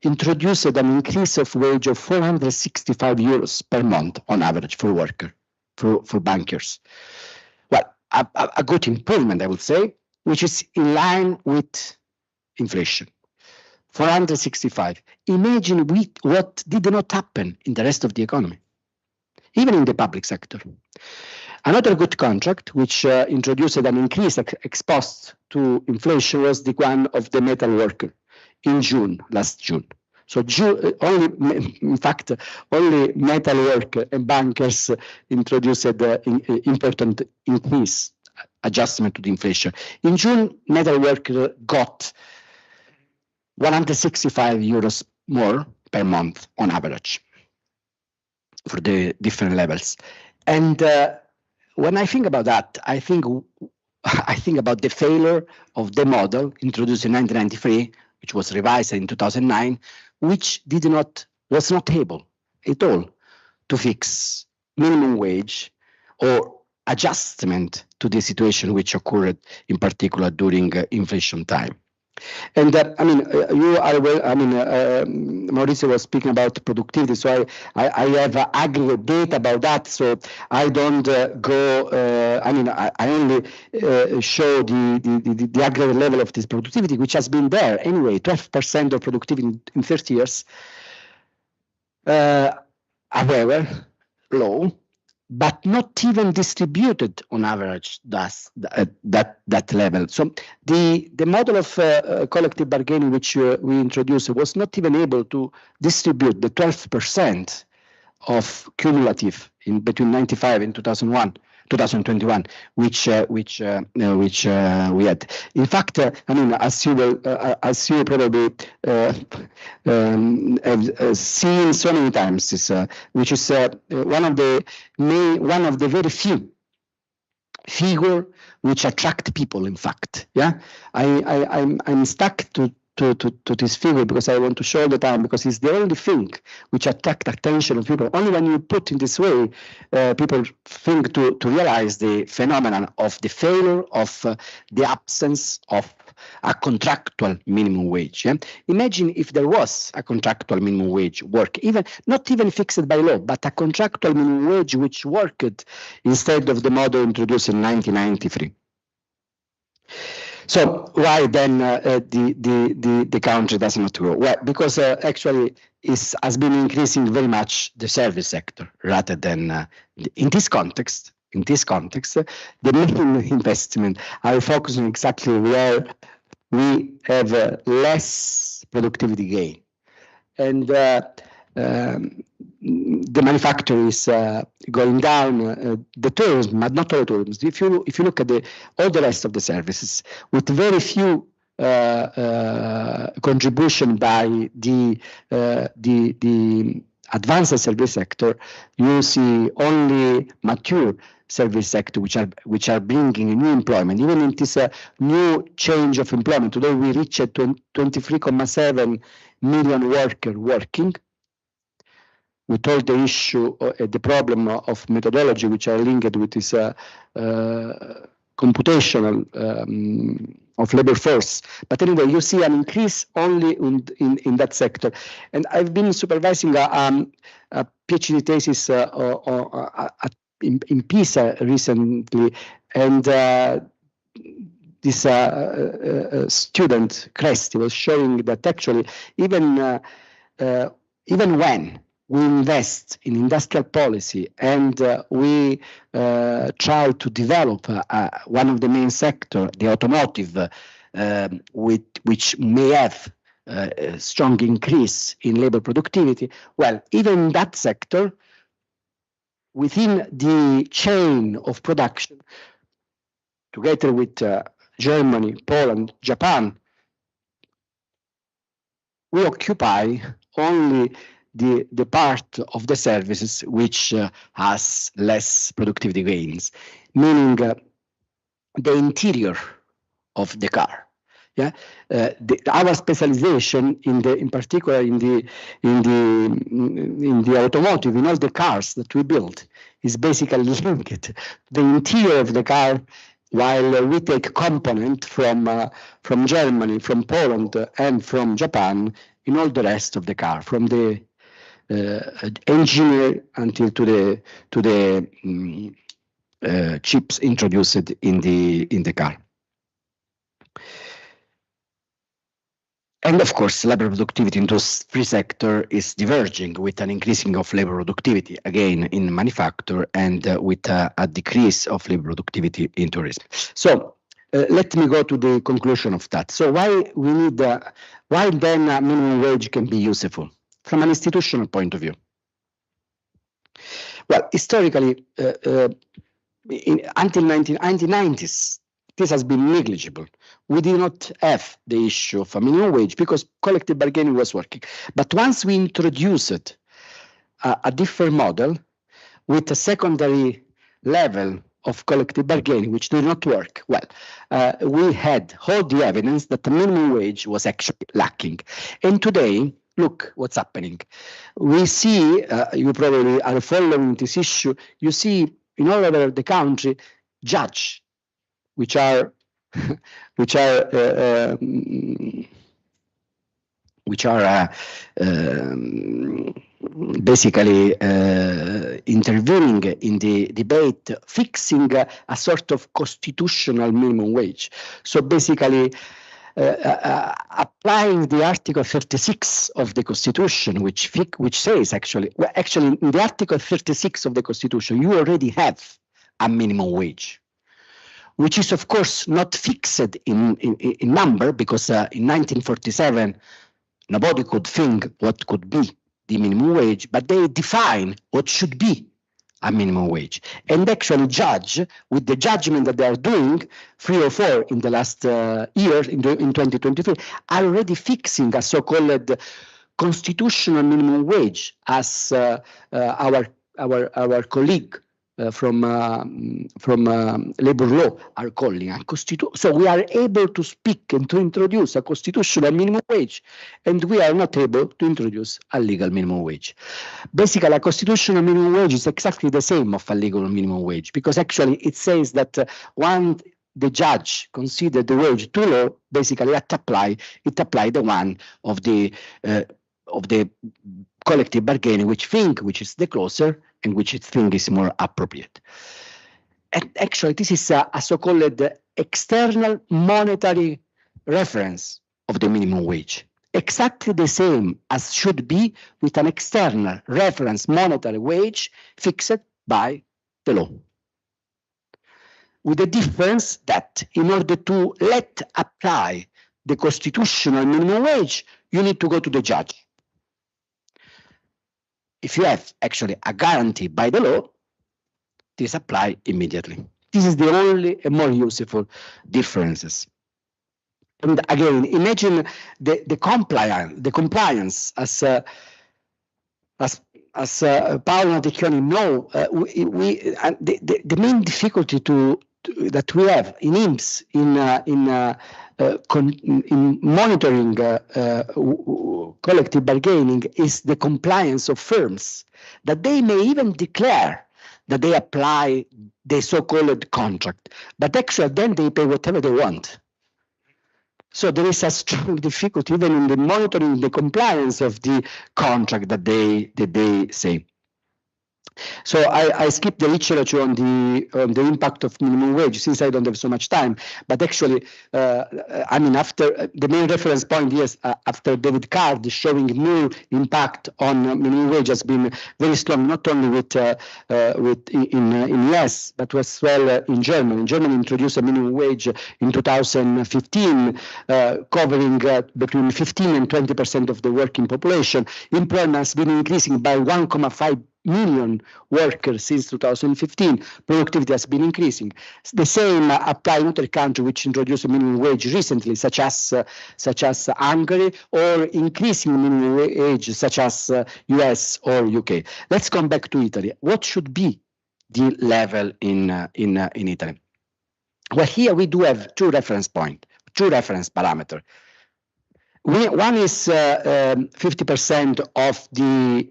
introduced an increase of wage of 465 euros per month on average for worker, for bankers. Well, a good improvement, I would say, which is in line with inflation. 465. Imagine what did not happen in the rest of the economy, even in the public sector. Another good contract, which introduced an increase exposed to inflation, was the one of the metal worker in June, last June. So in fact, only metal worker and bankers introduced important increase, adjustment to the inflation. In June, metal worker got 165 euros more per month on average for the different levels. And when I think about that, I think about the failure of the model introduced in 1993, which was revised in 2009, which was not able at all to fix minimum wage or adjustment to the situation which occurred in particular during inflation time. And you are aware, Maurizio was speaking about productivity, so I have aggregate data about that, so I don't go, I only show the aggregate level of this productivity, which has been there anyway, 12% of productivity in 30 years. However, low, but not even distributed on average that level. So the model of collective bargaining which we introduced was not even able to distribute the 12% of cumulative in between 95 and 2021, which we had. In fact, as you probably have seen so many times, which is one of the very few figure which attract people. In fact, yeah, I'm stuck to this figure because I want to show the time, because it's the only thing which attract attention of people. Only when you put in this way, people think to realize the phenomenon of the failure of the absence of a contractual minimum wage. Yeah? Imagine if there was a contractual minimum wage work, not even fixed by law, but a contractual minimum wage which worked instead of the model introduced in 1993. So why then the country does not grow? Well, because actually has been increasing very much the service sector rather than in this context. The main investment are focusing exactly where we have less productivity gain, and the manufacturing is going down, the tourism, but not all tourism. If you look at all the rest of the services, with very few contribution by the advanced service sector, you see only mature service sector which are bringing new employment. Even in this new change of employment, today we reach 23.7 million workers working, with all the issue, the problem of methodology which are linked with this computational of labor force. But anyway, you see an increase only in that sector. And I've been supervising a PhD thesis in Pisa recently, and this student, Cresti, was showing that actually even when we invest in industrial policy and we try to develop one of the main sectors, the automotive, which may have a strong increase in labor productivity. Well, even in that sector, within the chain of production, together with Germany, Poland, Japan, we occupy only the part of the services which has less productivity gains, meaning the interior of the car. Yeah, our specialization in particular in the automotive, in all the cars that we build, is basically linked the interior of the car, while we take component from Germany, from Poland, and from Japan in all the rest of the car, from the engineer until to the chips introduced in the car. And of course, labor productivity in those three sectors is diverging, with an increasing of labor productivity, again, in manufacture, and with a decrease of labor productivity in tourism. So let me go to the conclusion of that. So why then minimum wage can be useful from an institutional point of view? Well, historically, until 1990s, this has been negligible. We did not have the issue of a minimum wage because collective bargaining was working. But once we introduced a different model with a secondary level of collective bargaining, which did not work, well, we had all the evidence that the minimum wage was actually lacking. And today, look what's happening. We see, you probably are following this issue, you see in all over the country, judges, which are basically intervening in the debate, fixing a sort of constitutional minimum wage. So basically applying the Article 36 of the Constitution, which says actually in the Article 36 of the Constitution, you already have a minimum wage, which is of course not fixed in number, because in 1947 nobody could think what could be the minimum wage, but they define what should be a minimum wage. And actually judge, with the judgment that they are doing, 3 or 4 in the last year, in 2023, are already fixing a so-called constitutional minimum wage, as our colleague from labor law are calling a so we are able to speak and to introduce a constitutional minimum wage, and we are not able to introduce a legal minimum wage. Basically, a constitutional minimum wage is exactly the same of a legal minimum wage, because actually it says that when the judge considered the wage too low, basically it apply the one of the collective bargaining, which is the closer and which it think is more appropriate. And actually, this is a so-called external monetary reference of the minimum wage, exactly the same as should be with an external reference monetary wage fixed by the law. With the difference that in order to let apply the constitutional minimum wage, you need to go to the judge. If you have actually a guarantee by the law, this apply immediately. This is the only and more useful differences. And again, imagine the compliance as Paolo Ticchioni know, the main difficulty that we have in IMSS in monitoring collective bargaining is the compliance of firms, that they may even declare that they apply the so-called contract, but actually then they pay whatever they want. So there is a strong difficulty even in the monitoring the compliance of the contract that they say. So I skipped the literature on the impact of minimum wage since I don't have so much time. But actually, I mean, after the main reference point is after David Card showing new impact on minimum wage has been very strong, not only in US but as well in Germany. Germany introduced a minimum wage in 2015, covering between 15 and 20% of the working population. Employment has been increasing by 1.5 million workers since 2015. Productivity has been increasing. The same apply in other countries which introduced a minimum wage recently, such as Hungary, or increasing minimum wage, such as US or UK. Let's come back to Italy. What should be the level in Italy? Well, here we do have two reference parameters. One is 50% of the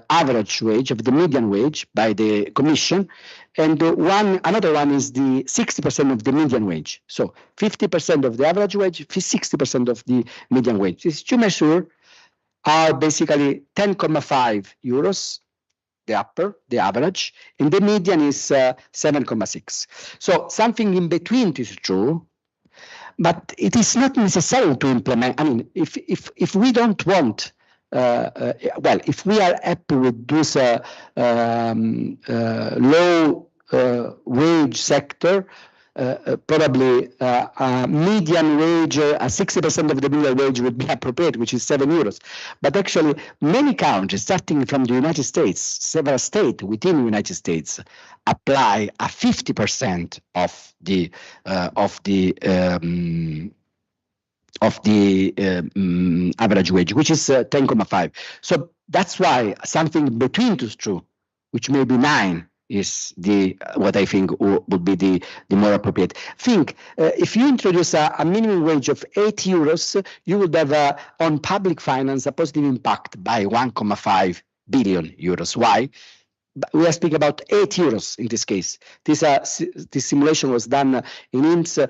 average wage, of the median wage by the Commission, and another one is the 60% of the median wage. So 50% of the average wage, 60% of the median wage. These two measures are basically 10.5 euros, the average, and the median is 7.6. So something in between these two. But it is not necessary to implement. I mean, if we don't want, well, if we are happy with this low wage sector, probably a median wage, 60% of the median wage would be appropriate, which is 7 euros. But actually, many countries, starting from the United States, several states within the United States, apply a 50% of the average wage, which is 10.5. So that's why something between those two, which may be 9, is what I think would be the more appropriate. Think if you introduce a minimum wage of 8 euros, you would have on public finance a positive impact by 1.5 billion euros. Why? We are speaking about 8 euros in this case. This simulation was done in IMSS,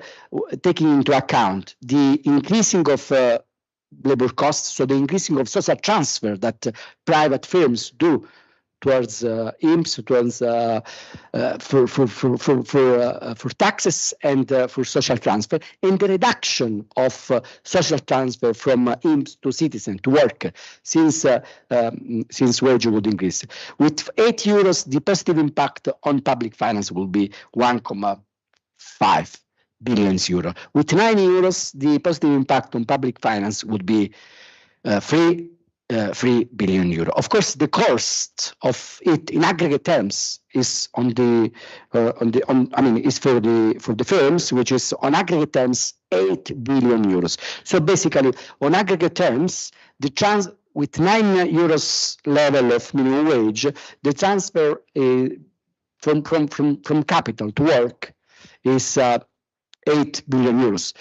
taking into account the increasing of labor costs, so the increasing of social transfer that private firms do towards IMSS, towards for taxes and for social transfer, and the reduction of social transfer from IMSS to citizen to work, since wage would increase. With 8 euros, the positive impact on public finance will be 1.5 billion euro. With 9 euros, the positive impact on public finance would be 3 billion euro. Of course, the cost of it in aggregate terms is is for the firms, which is on aggregate terms 8 billion euros. So basically, on aggregate terms, with 9 euros level of minimum wage, the transfer from capital to work is 8 billion euros.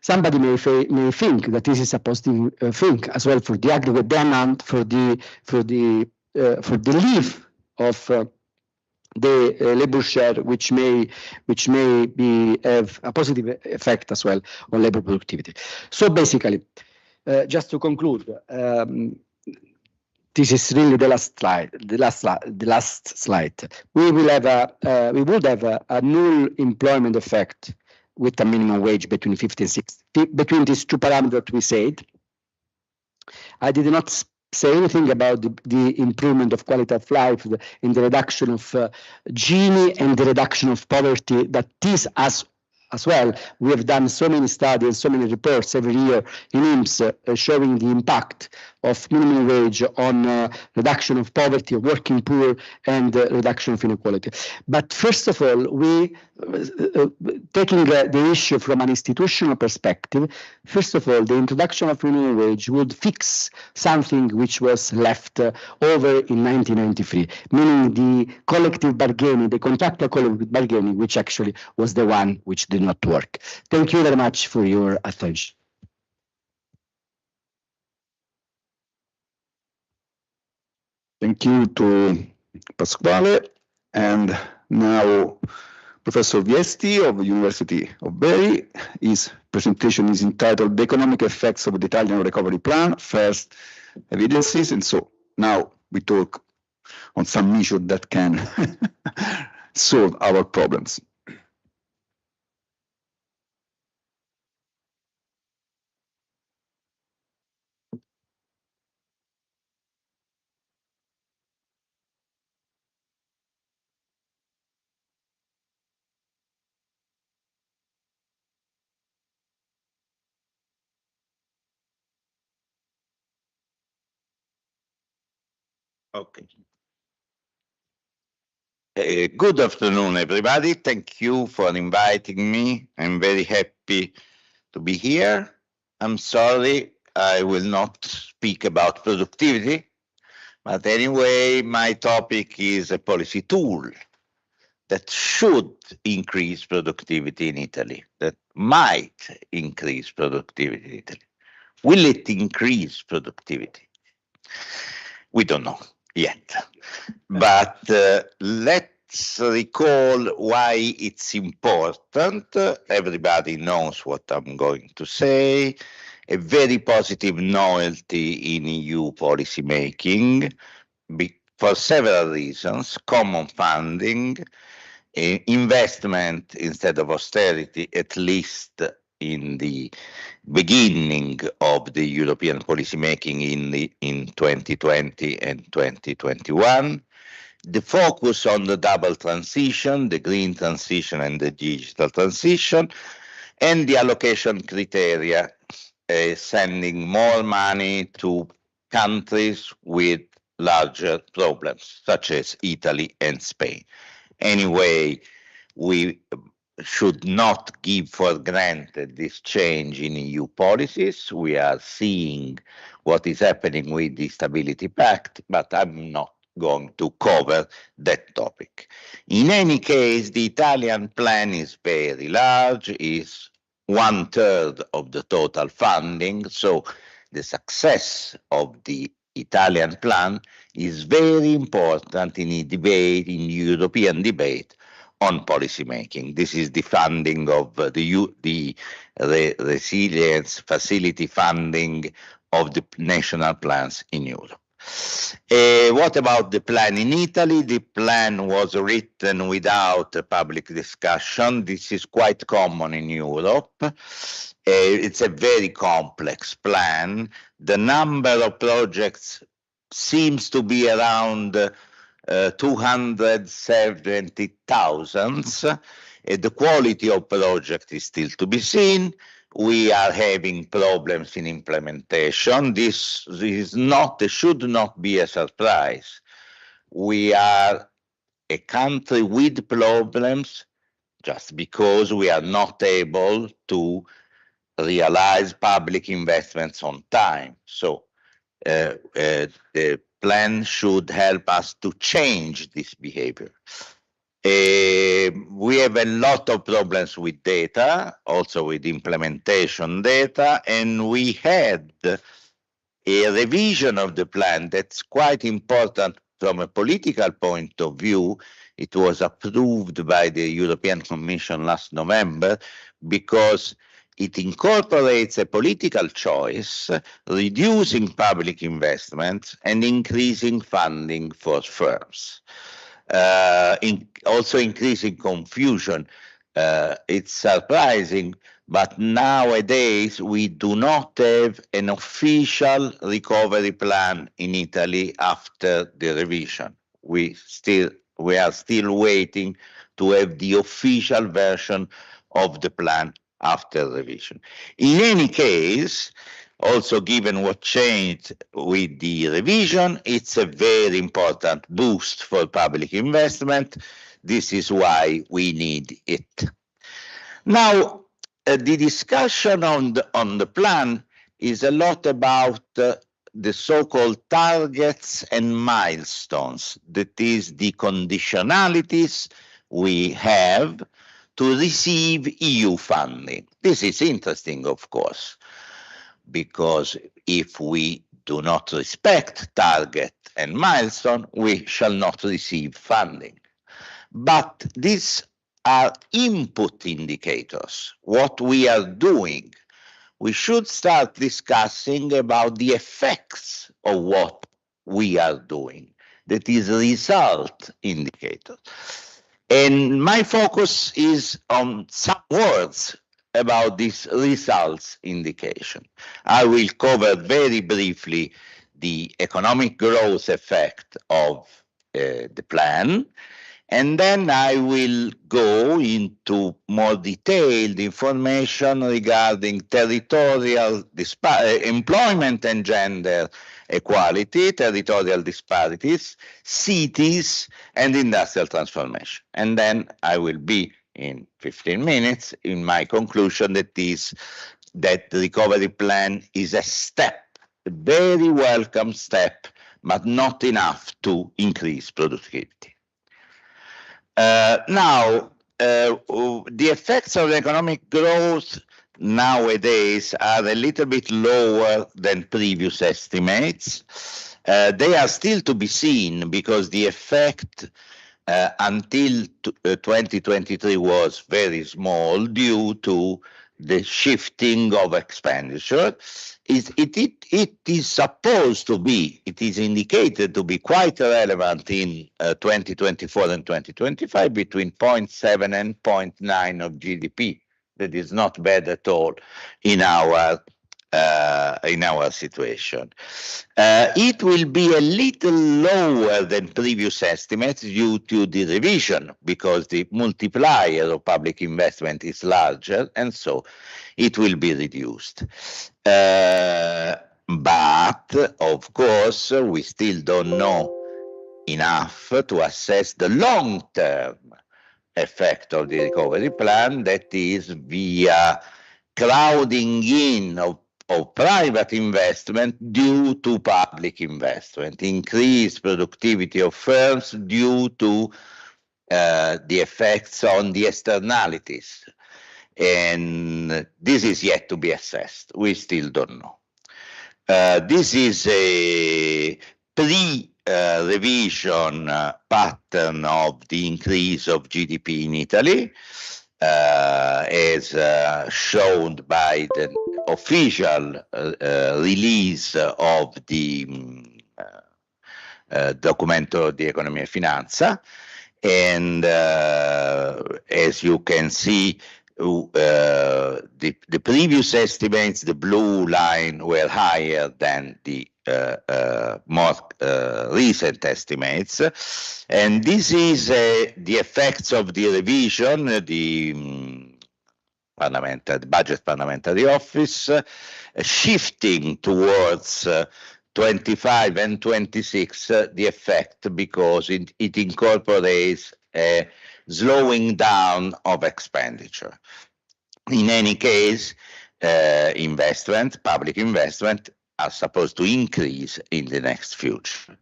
Somebody may think that this is a positive thing as well for the aggregate demand, for the leave of the labor share, which may have a positive effect as well on labor productivity. So basically, just to conclude, this is really the last slide. We would have a null employment effect with a minimum wage between 50 and 60, between these two parameters we said. I did not say anything about the improvement of quality of life in the reduction of Gini and the reduction of poverty, that is as well. We have done so many studies, so many reports every year in IMSS showing the impact of minimum wage, on reduction of poverty, of working poor, and reduction of inequality. But first of all, we, taking the issue from an institutional perspective, first of all, the introduction of minimum wage would fix something which was left over in 1993, meaning the collective bargaining, the contractual collective bargaining, which actually was the one which did not work. Thank you very much for your attention. Thank you to Pasquale. And now Professor Viesti of the University of Bari. His presentation is entitled The Economic Effects of the Italian Recovery Plan, First Evidences. And so now we talk on some issues that can solve our problems. Okay. Good afternoon, everybody. Thank you for inviting me. I'm very happy to be here. I'm sorry I will not speak about productivity, but anyway, my topic is a policy tool that should increase productivity in Italy, that might increase productivity in Italy. Will it increase productivity? We don't know yet. But let's recall why it's important. Everybody knows what I'm going to say. A very positive novelty in EU policy making for several reasons: common funding, investment instead of austerity, at least in the beginning of the European policymaking in 2020 and 2021, the focus on the double transition, the green transition and the digital transition, and the allocation criteria, sending more money to countries with larger problems, such as Italy and Spain. Anyway, we should not give for granted this change in EU policies. We are seeing what is happening with the Stability Pact, but I'm not going to cover that topic. In any case, the Italian plan is very large, is 1/3 of the total funding, so the success of the Italian plan is very important in a debate, in European debate, on policy making. This is the funding of the resilience facility funding of the national plans in Europe. What about the plan in Italy? The plan was written without a public discussion. This is quite common in Europe. It's a very complex plan. The number of projects seems to be around 270,000. The quality of project is still to be seen. We are having problems in implementation. This should not be a surprise. We are a country with problems just because we are not able to realize public investments on time. So the plan should help us to change this behavior. We have a lot of problems with data, also with implementation data, and we had a revision of the plan that's quite important from a political point of view. It was approved by the European Commission last November because it incorporates a political choice, reducing public investments and increasing funding for firms. Also increasing confusion. It's surprising, but nowadays we do not have an official recovery plan in Italy after the revision. We are still waiting to have the official version of the plan after revision. In any case, Also, given what changed with the revision, it's a very important boost for public investment. This is why we need it. Now, the discussion on the plan is a lot about the so-called targets and milestones. That is the conditionalities we have to receive EU funding. This is interesting, of course, because if we do not respect target and milestone, we shall not receive funding. But these are input indicators, what we are doing. We should start discussing about the effects of what we are doing. That is result indicators. And my focus is on some words about this results indication. I will cover very briefly the economic growth effect of the plan, and then I will go into more detailed information regarding territorial employment and gender equality, territorial disparities, cities, and industrial transformation. And then I will be in 15 minutes in my conclusion that the recovery plan is a step, a very welcome step, but not enough to increase productivity. Now, the effects of economic growth nowadays are a little bit lower than previous estimates. They are still to be seen because the effect until 2023 was very small due to the shifting of expenditure. It is supposed to be, it is indicated to be quite relevant in 2024 and 2025, between 0.7 and 0.9 of GDP. That is not bad at all in our situation. It will be a little lower than previous estimates due to the revision, because the multiplier of public investment is larger, and so it will be reduced. But, of course, we still don't know enough to assess the long-term effect of the recovery plan, that is via crowding in of private investment due to public investment, increased productivity of firms due to the effects on the externalities. And this is yet to be assessed. We still don't know. This is a pre-revision pattern of the increase of GDP in Italy, as shown by the official release of the Documento di Economia e Finanza. And as you can see, the previous estimates, the blue line, were higher than the more recent estimates. And this is the effects of the revision, the budget parliamentary office, shifting towards 25 and 26 the effect, because it incorporates a slowing down of expenditure. In any case, public investment, are supposed to increase in the next future.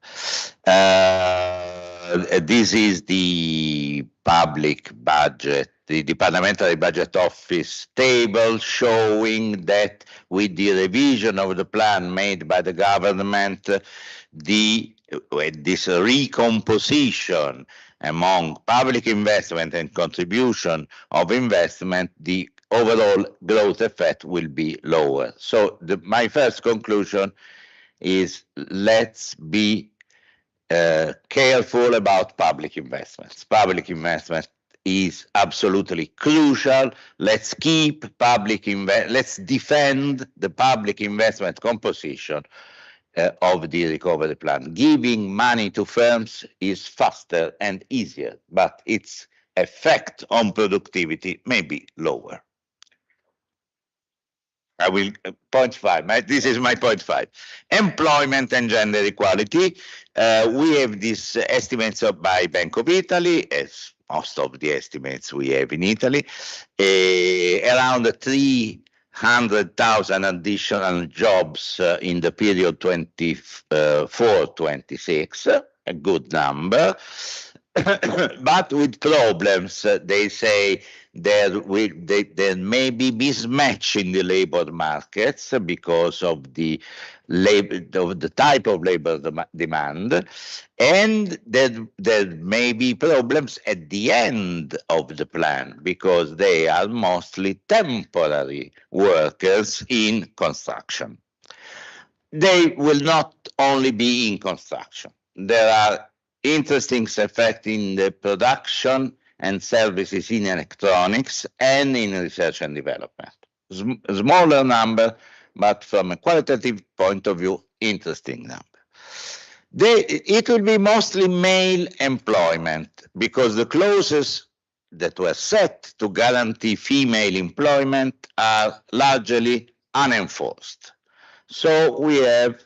This is the public budget, the Parliamentary Budget Office table, showing that with the revision of the plan made by the government, this recomposition among public investment and contribution of investment, the overall growth effect will be lower. So my first conclusion is, let's be careful about public investments. Public investment is absolutely crucial. Let's keep let's defend the public investment composition of the recovery plan. Giving money to firms is faster and easier, but its effect on productivity may be lower. I will point 5. This is my point 5. Employment and gender equality. We have these estimates by Bank of Italy, as most of the estimates we have in Italy, around 300,000 additional jobs in the period 24-26, a good number, but with problems. They say there may be mismatch in the labor markets because of the type of labor demand, and there may be problems at the end of the plan because they are mostly temporary workers in construction. They will not only be in construction. There are interesting effects in the production and services in electronics and in research and development. Smaller number, but from a qualitative point of view, interesting number. It will be mostly male employment because the clauses that were set to guarantee female employment are largely unenforced. So we have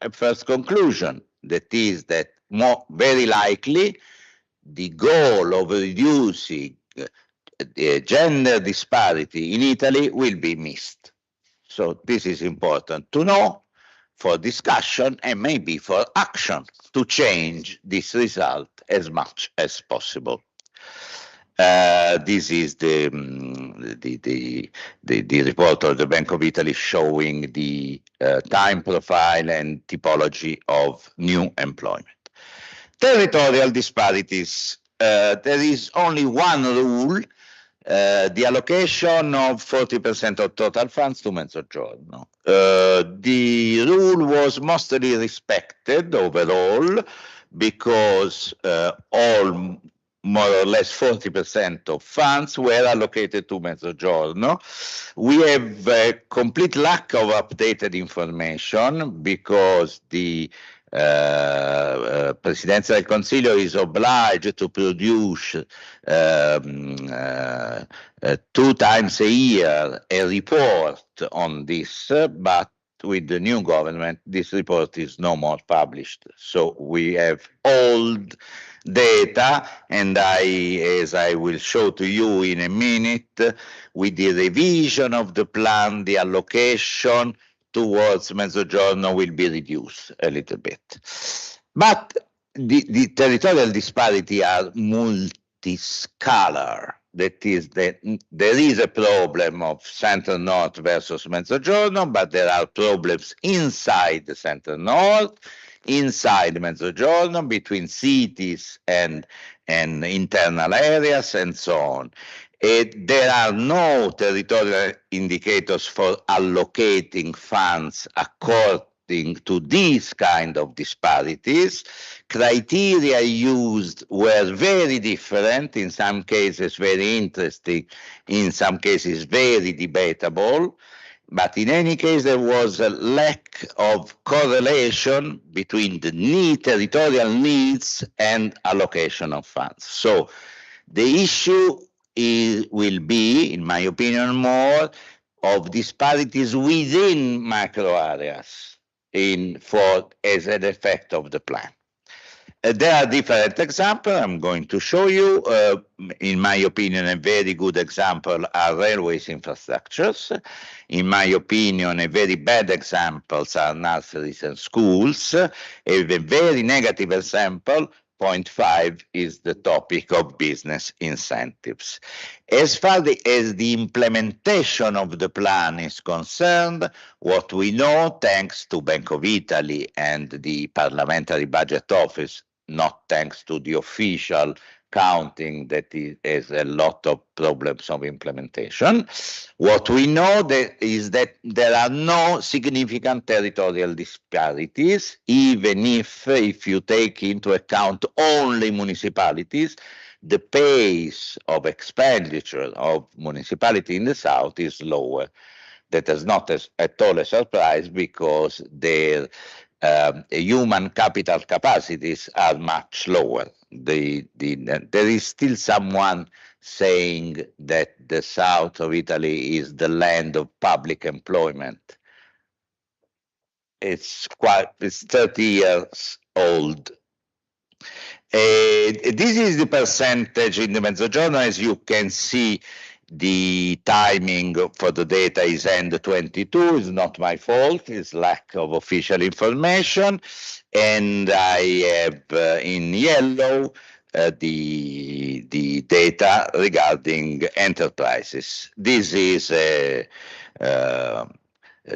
a first conclusion, that is that very likely the goal of reducing the gender disparity in Italy will be missed. So this is important to know for discussion and maybe for action to change this result as much as possible. This is the report of the Bank of Italy showing the time profile and typology of new employment. Territorial disparities. There is only one rule, the allocation of 40% of total funds to Mezzogiorno. The rule was mostly respected overall because all more or less 40% of funds were allocated to Mezzogiorno. We have a complete lack of updated information because the Presidenza del Consiglio is obliged to produce 2 times a year a report on this, but with the new government, this report is no more published. So we have old data, and as I will show to you in a minute, with the revision of the plan, the allocation towards Mezzogiorno will be reduced a little bit. But the territorial disparity are multiscalar. That is, that there is a problem of Center-North versus Mezzogiorno, but there are problems inside the Center-North, inside Mezzogiorno, between cities and internal areas, and so on. There are no territorial indicators for allocating funds according to these kind of disparities. Criteria used were very different, in some cases very interesting, in some cases very debatable. But in any case, there was a lack of correlation between the territorial needs and allocation of funds. So the issue will be, in my opinion, more of disparities within macro areas as an effect of the plan. There are different examples I'm going to show you. In my opinion, a very good example are railways infrastructures. In my opinion, a very bad examples are nurseries and schools. A very negative example, point 5, is the topic of business incentives. As far as the implementation of the plan is concerned, what we know, thanks to Bank of Italy and the Parliamentary Budget Office, not thanks to the official counting that has a lot of problems of implementation. What we know is that there are no significant territorial disparities, even if you take into account only municipalities, the pace of expenditure of municipality in the south is lower. That is not at all a surprise because their human capital capacities are much lower. There is still someone saying that the south of Italy is the land of public employment. It's 30 years old. This is the percentage in the Mezzogiorno. As you can see, the timing for the data is end 22. It's not my fault. It's lack of official information. And I have in yellow the data regarding enterprises. This is a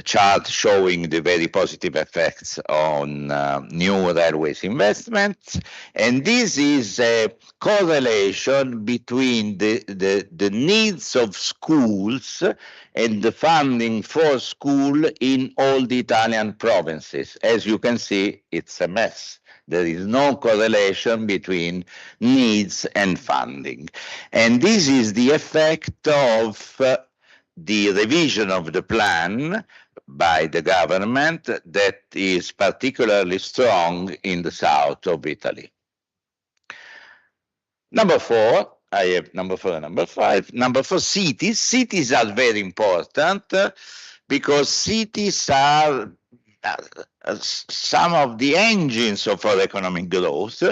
chart showing the very positive effects on new railways investments, and this is a correlation between the needs of schools and the funding for school in all the Italian provinces. As you can see, it's a mess. There is no correlation between needs and funding, and this is the effect of the revision of the plan by the government that is particularly strong in the south of Italy. Number 4, I have number 4 and number 5. Number 4, cities. Cities are very important because cities are some of the engines of our economic growth,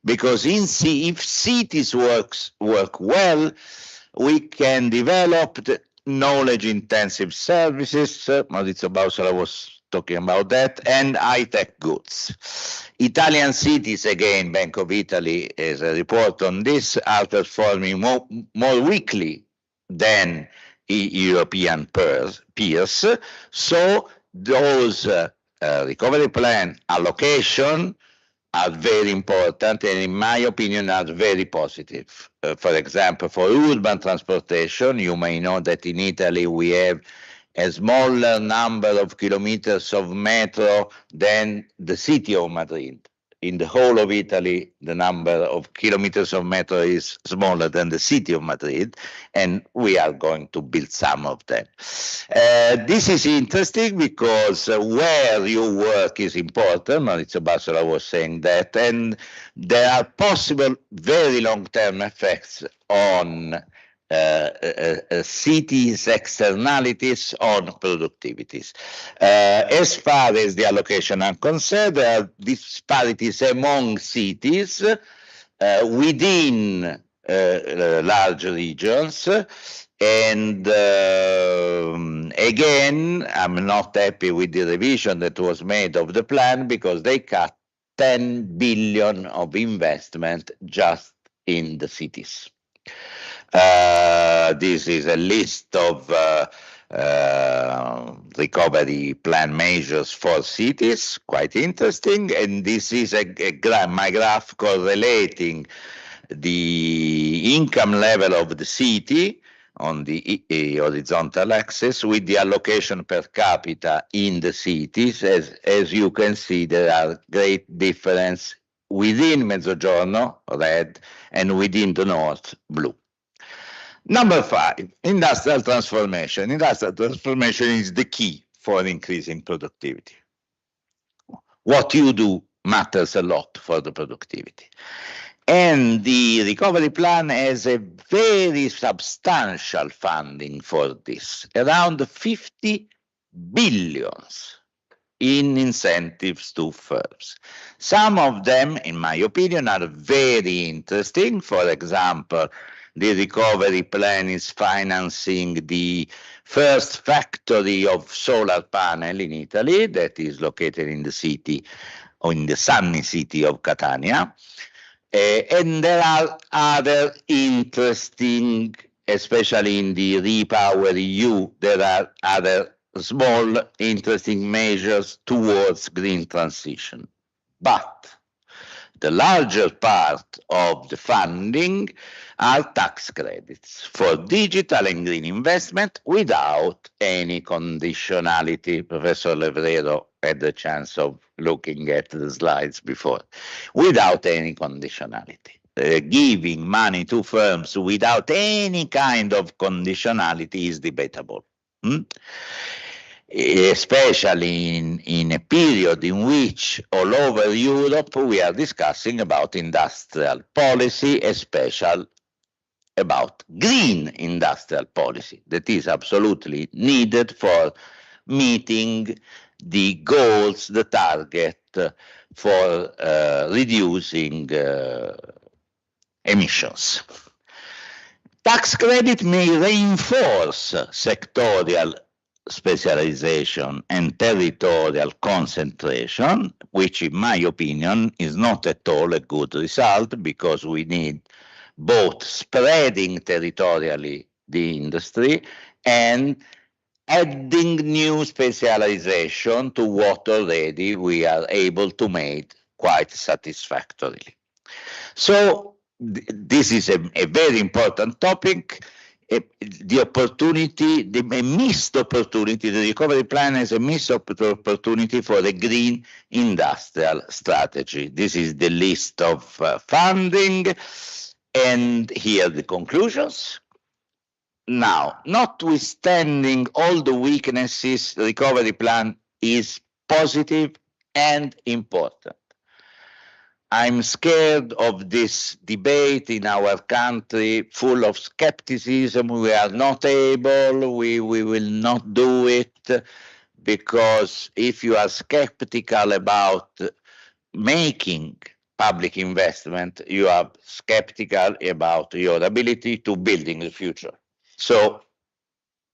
because if cities work well, we can develop the knowledge-intensive services, Maurizio Baussola was talking about that, and high-tech goods. Italian cities, again, Bank of Italy has a report on this, are performing more weakly than European peers. So those recovery plan allocation are very important, and in my opinion are very positive. For example, for urban transportation, you may know that in Italy we have a smaller number of kilometers of metro than the city of Madrid. In the whole of Italy, the number of kilometers of metro is smaller than the city of Madrid, and we are going to build some of them. This is interesting because where you work is important. Maurizio Baussola was saying that, and there are possible very long-term effects on cities' externalities on productivities. As far as the allocation are concerned, there are disparities among cities within large regions. And again, I'm not happy with the revision that was made of the plan because they cut 10 billion of investment just in the cities. This is a list of recovery plan measures for cities, quite interesting. And this is my graph correlating the income level of the city on the horizontal axis with the allocation per capita in the cities. As you can see, there are great difference within Mezzogiorno, red, and within the north, blue. Number 5, industrial transformation. Industrial transformation is the key for increasing productivity. What you do matters a lot for the productivity. And the recovery plan has a very substantial funding for this, around 50 billions in incentives to firms. Some of them, in my opinion, are very interesting. For example, the recovery plan is financing the first factory of solar panel in Italy that is located in the city, or in the sunny city of Catania. And there are other interesting, especially in the Repower EU, there are other small interesting measures towards green transition. But the larger part of the funding are tax credits for digital and green investment without any conditionality. Professor Levrero had the chance of looking at the slides before. Without any conditionality. Giving money to firms without any kind of conditionality is debatable. especially in a period in which all over Europe we are discussing about industrial policy, especially about green industrial policy that is absolutely needed for meeting the goals, the target for reducing emissions. Tax credit may reinforce sectorial specialization and territorial concentration, which in my opinion is not at all a good result, because we need both spreading territorially the industry and adding new specialization to what already we are able to make quite satisfactorily. So this is a very important topic. The opportunity, the missed opportunity, the recovery plan is a missed opportunity for the green industrial strategy. This is the list of funding, and here are the conclusions. Now, notwithstanding all the weaknesses, the recovery plan is positive and important. I'm scared of this debate in our country, full of skepticism. We are not able, we will not do it, because if you are skeptical about making public investment, you are skeptical about your ability to build in the future. So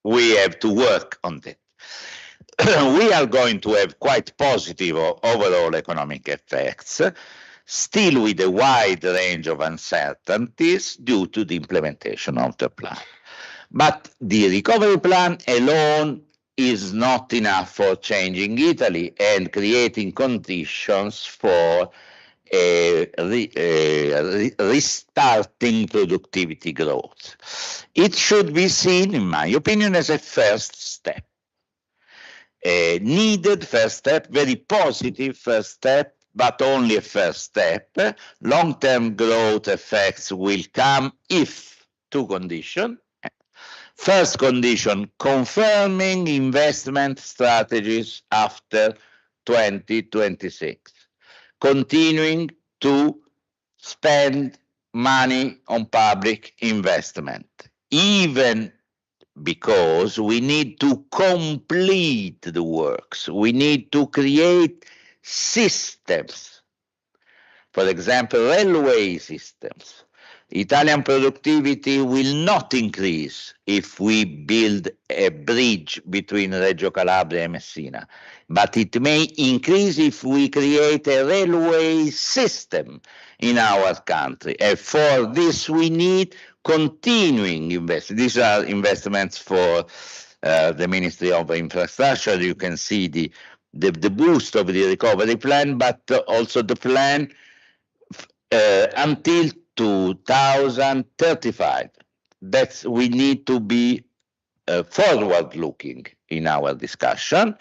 we have to work on that. We are going to have quite positive overall economic effects, still with a wide range of uncertainties due to the implementation of the plan. But the recovery plan alone is not enough for changing Italy and creating conditions for restarting productivity growth. It should be seen, in my opinion, as a first step. A needed first step, very positive first step, but only a first step. Long-term growth effects will come if two conditions. First condition, confirming investment strategies after 2026. Continuing to spend money on public investment, even because we need to complete the works. We need to create systems. For example, railway systems. Italian productivity will not increase if we build a bridge between Reggio Calabria and Messina, but it may increase if we create a railway system in our country. And for this, we need continuing investment. These are investments for the Ministry of Infrastructure. You can see the boost of the recovery plan, but also the plan until 2035. That's, we need to be forward-looking in our discussion,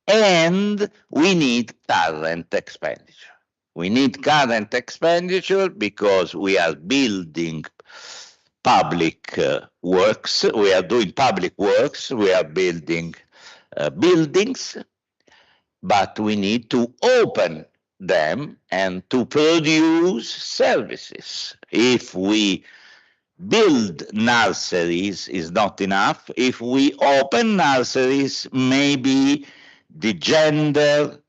and we need current expenditure. We need current expenditure because we are building public works, we are doing public works, we are building buildings, but we need to open them and to produce services. If we build nurseries is not enough. If we open nurseries, maybe the gender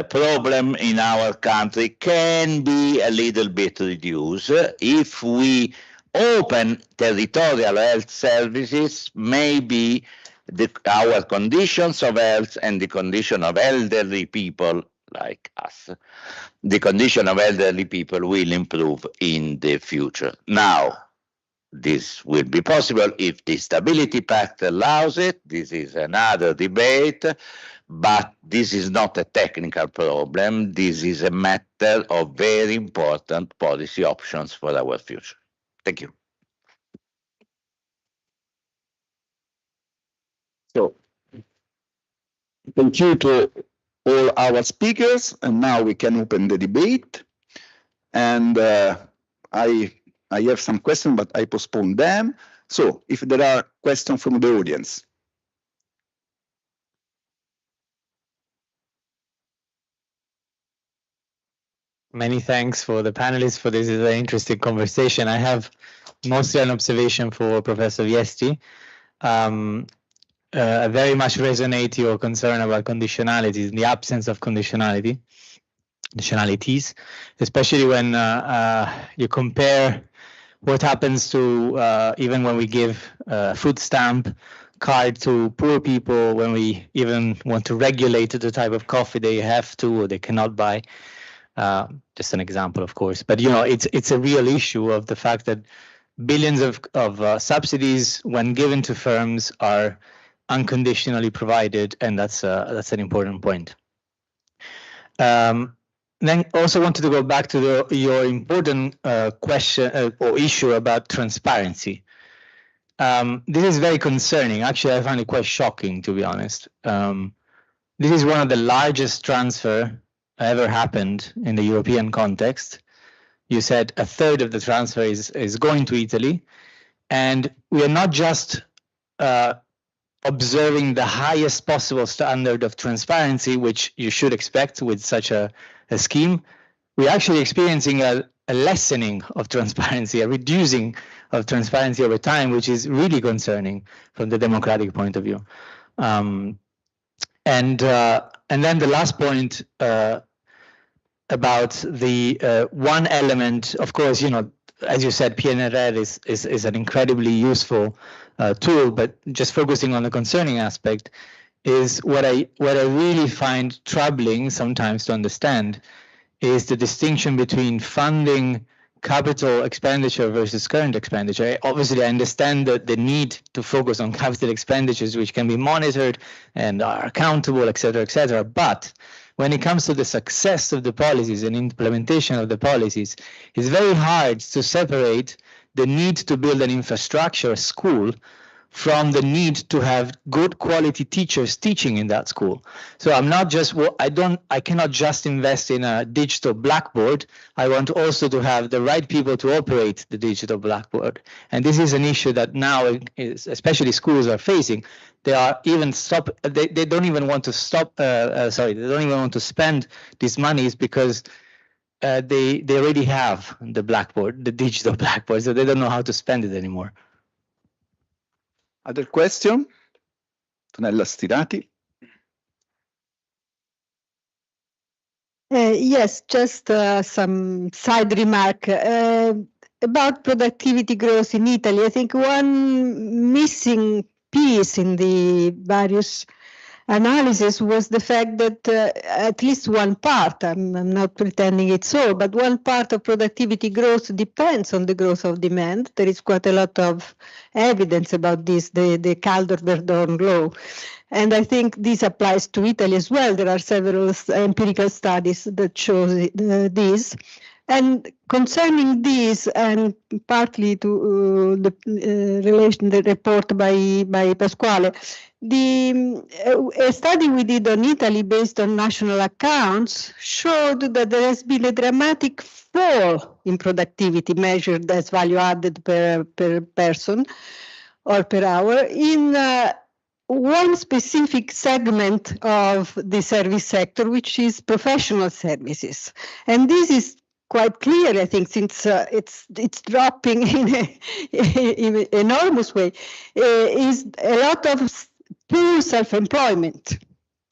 problem in our country can be a little bit reduced. If we open territorial health services, maybe our conditions of health and the condition of elderly people like us, the condition of elderly people will improve in the future. Now, this will be possible if the Stability Pact allows it. This is another debate, but this is not a technical problem. This is a matter of very important policy options for our future. Thank you. So, thank you to all our speakers, and now we can open the debate. And I have some questions, but I postpone them. So if there are questions from the audience. Many thanks for the panelists for this very interesting conversation. I have mostly an observation for Professor Viesti. I very much resonate your concern about conditionalities, the absence of conditionalities, especially when you compare what happens to even when we give food stamp card to poor people, when we even want to regulate the type of coffee they have to or they cannot buy. Just an example, of course, but you know, it's a real issue of the fact that billions of subsidies, when given to firms, are unconditionally provided, and that's an important point. Then also wanted to go back to your important question or issue about transparency. This is very concerning. Actually, I find it quite shocking, to be honest. This is one of the largest transfer ever happened in the European context. You said a third of the transfer is going to Italy, and we are not just observing the highest possible standard of transparency, which you should expect with such a scheme. We're actually experiencing a lessening of transparency, a reducing of transparency over time, which is really concerning from the democratic point of view. And then the last point about the one element, of course, you know, as you said, PNRR is an incredibly useful tool, but just focusing on the concerning aspect is what I really find troubling sometimes to understand is the distinction between funding capital expenditure versus current expenditure. Obviously, I understand that the need to focus on capital expenditures, which can be monitored and are accountable, et cetera, but when it comes to the success of the policies and implementation of the policies, it's very hard to separate the need to build an infrastructure, a school, from the need to have good quality teachers teaching in that school. So I'm not just, I cannot just invest in a digital blackboard. I want also to have the right people to operate the digital blackboard. And this is an issue that now, especially schools are facing. They are even they don't even want to they don't even want to spend these monies because they already have the blackboard, the digital blackboard, so they don't know how to spend it anymore. Other question? Tonella Stirati. Yes, just some side remark about productivity growth in Italy. I think one missing piece in the various analysis was the fact that at least one part, I'm not pretending it's all, but one part of productivity growth depends on the growth of demand. There is quite a lot of evidence about this, the Caldor-Verdon law. And I think this applies to Italy as well. There are several empirical studies that show this. And concerning this, and partly to the report by Pasquale, a study we did on Italy based on national accounts showed that there has been a dramatic fall in productivity measured as value added per person or per hour in one specific segment of the service sector, which is professional services. And this is quite clear, I think, since it's dropping in an enormous way, is a lot of poor self-employment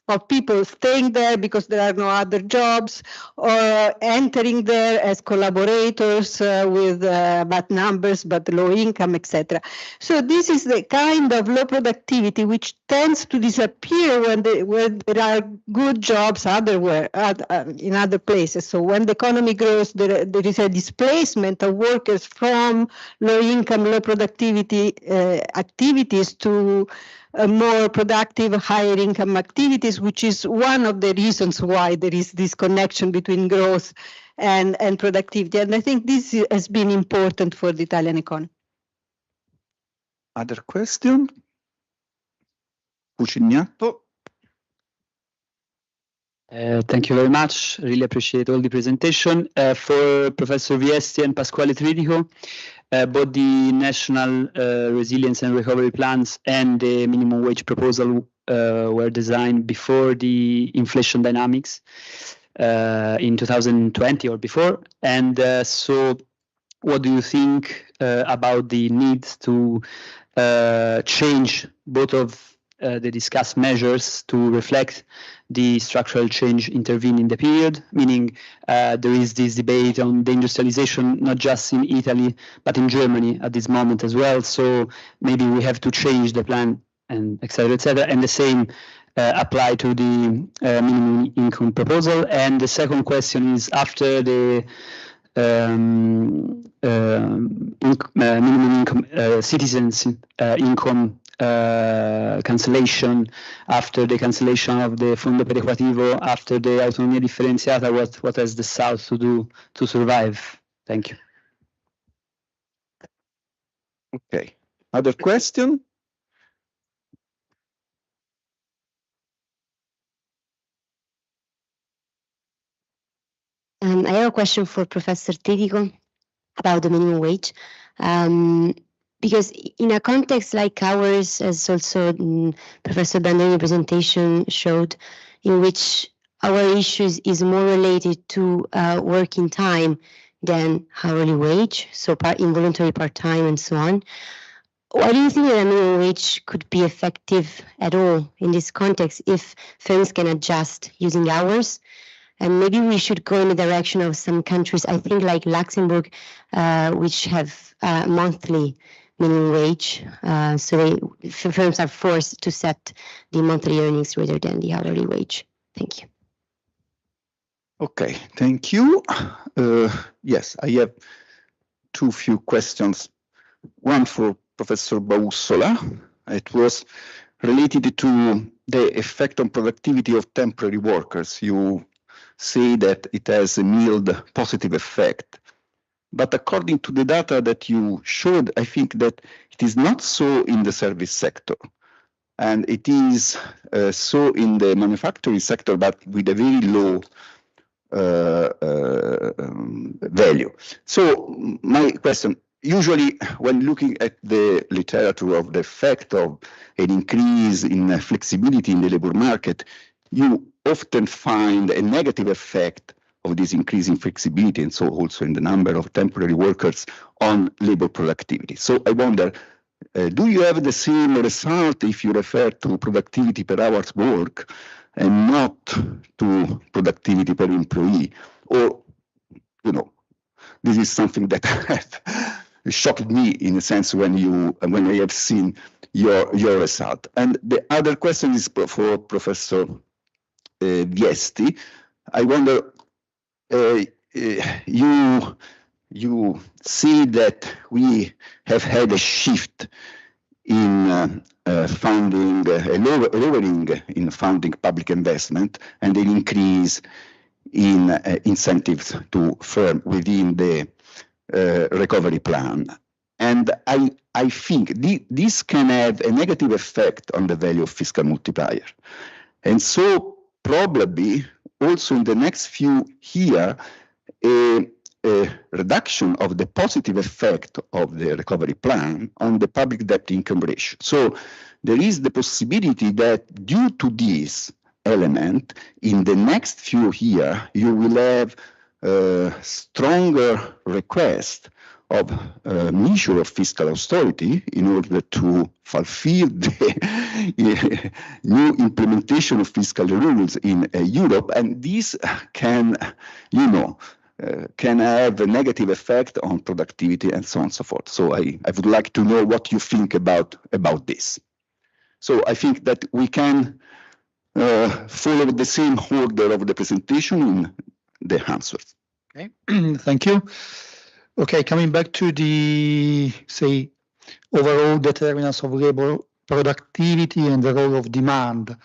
of people staying there because there are no other jobs, or entering there as collaborators with bad numbers but low income, etc. So this is the kind of low productivity which tends to disappear when there are good jobs elsewhere in other places. So when the economy grows, there is a displacement of workers from low income, low productivity activities to more productive, higher income activities, which is one of the reasons why there is this connection between growth and productivity. And I think this has been important for the Italian economy. Other question? Cucignato. Thank you very much. Really appreciate all the presentation. For Professor Viesti and Pasquale Tridico, both the national resilience and recovery plans and the minimum wage proposal were designed before the inflation dynamics. in 2020 or before. And so what do you think about the need to change both of the discussed measures to reflect the structural change intervened in the period, meaning there is this debate on the industrialization, not just in Italy, but in Germany at this moment as well. So maybe we have to change the plan, and et cetera, et cetera. And the same apply to the minimum income proposal. And the second question is, after the minimum income citizens income cancellation, after the cancellation of the Fondo Perequativo, after the autonomia differenziata, what has the South to do to survive? Thank you. Okay. Other question? I have a question for Professor Tridico about the minimum wage. Because in a context like ours, as also Professor Bandoni's presentation showed, in which our issues is more related to working time than hourly wage, so involuntary part-time and so on, why do you think that a minimum wage could be effective at all in this context if firms can adjust using hours? And maybe we should go in the direction of some countries, I think like Luxembourg, which have monthly minimum wage. So firms are forced to set the monthly earnings rather than the hourly wage. Thank you. Okay, thank you. Yes, I have few questions. One for Professor Baussola. It was related to the effect on productivity of temporary workers. You say that it has a mild positive effect. But according to the data that you showed, I think that it is not so in the service sector. And it is so in the manufacturing sector, but with a very low value. So my question, usually when looking at the literature of the effect of an increase in flexibility in the labor market, you often find a negative effect of this increase in flexibility, and so also in the number of temporary workers on labor productivity. So I wonder, do you have the same result if you refer to productivity per hour's work and not to productivity per employee? Or, you know, this is something that shocked me in a sense when I have seen your result. And the other question is for Professor Viesti. I wonder, you see that we have had a shift in funding, a lowering in funding public investment, and an increase in incentives to firm within the recovery plan. And I think this can have a negative effect on the value of fiscal multiplier. And so probably also in the next few years, a reduction of the positive effect of the recovery plan on the public debt income ratio. So there is the possibility that due to this element, in the next few years, you will have a stronger request of measure of fiscal austerity in order to fulfill the new implementation of fiscal rules in Europe, and this can, can have a negative effect on productivity and so on and so forth. So I would like to know what you think about this. So I think that we can follow the same order of the presentation in the answers. Okay, thank you. Okay, coming back to the, say, overall determinants of labor productivity and the role of demand.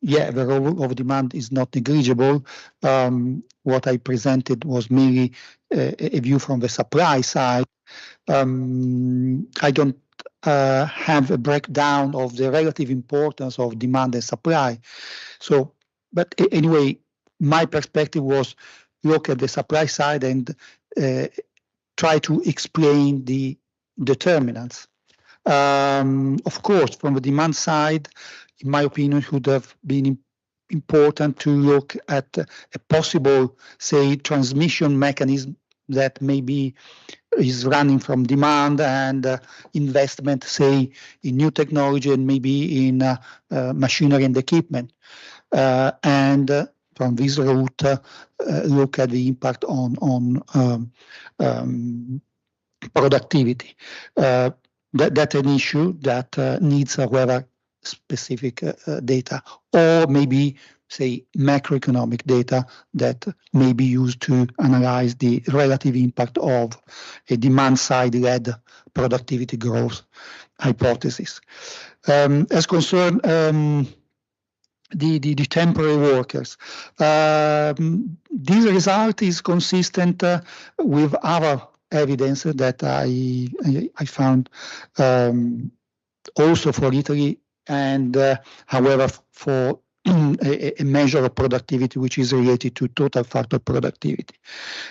Yeah, the role of demand is not negligible. What I presented was merely a view from the supply side. I don't have a breakdown of the relative importance of demand and supply. So, but anyway, my perspective was look at the supply side and try to explain the determinants. Of course, from the demand side, in my opinion, should have been important to look at a possible, say, transmission mechanism that maybe is running from demand and investment, say, in new technology and maybe in machinery and equipment. And from this route, look at the impact on productivity. That's an issue that needs, however, specific data, or maybe, say, macroeconomic data that may be used to analyze the relative impact of a demand-side-led productivity growth hypothesis. As concerned the temporary workers, this result is consistent with other evidence that I found also for Italy, and however for a measure of productivity which is related to total factor productivity.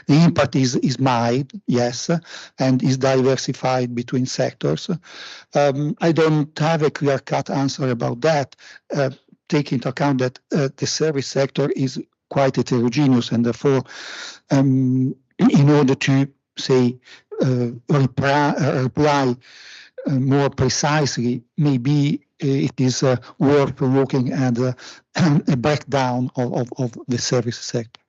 The impact is mild, yes, and is diversified between sectors. I don't have a clear-cut answer about that, taking into account that the service sector is quite heterogeneous, and therefore, in order to, say, reply more precisely, maybe it is worth looking at a breakdown of the service sector.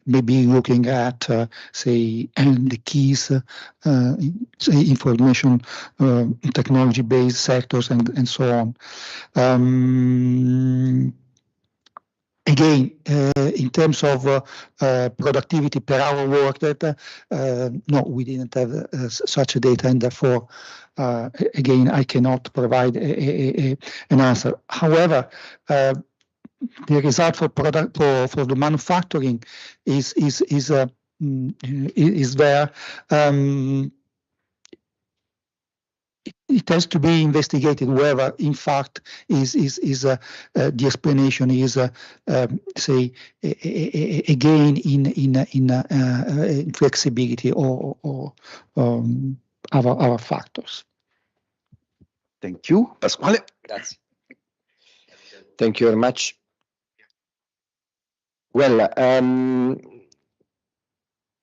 Maybe looking at, say, the keys, say, information technology-based sectors and so on. Again, in terms of productivity per hour worked, no, we didn't have such a data, and therefore, again, I cannot provide an answer. However, the result for the manufacturing is there. It has to be investigated whether, in fact, the explanation is, say, a gain in flexibility or other factors. Thank you, Pasquale. Grazie. Thank you very much. Well,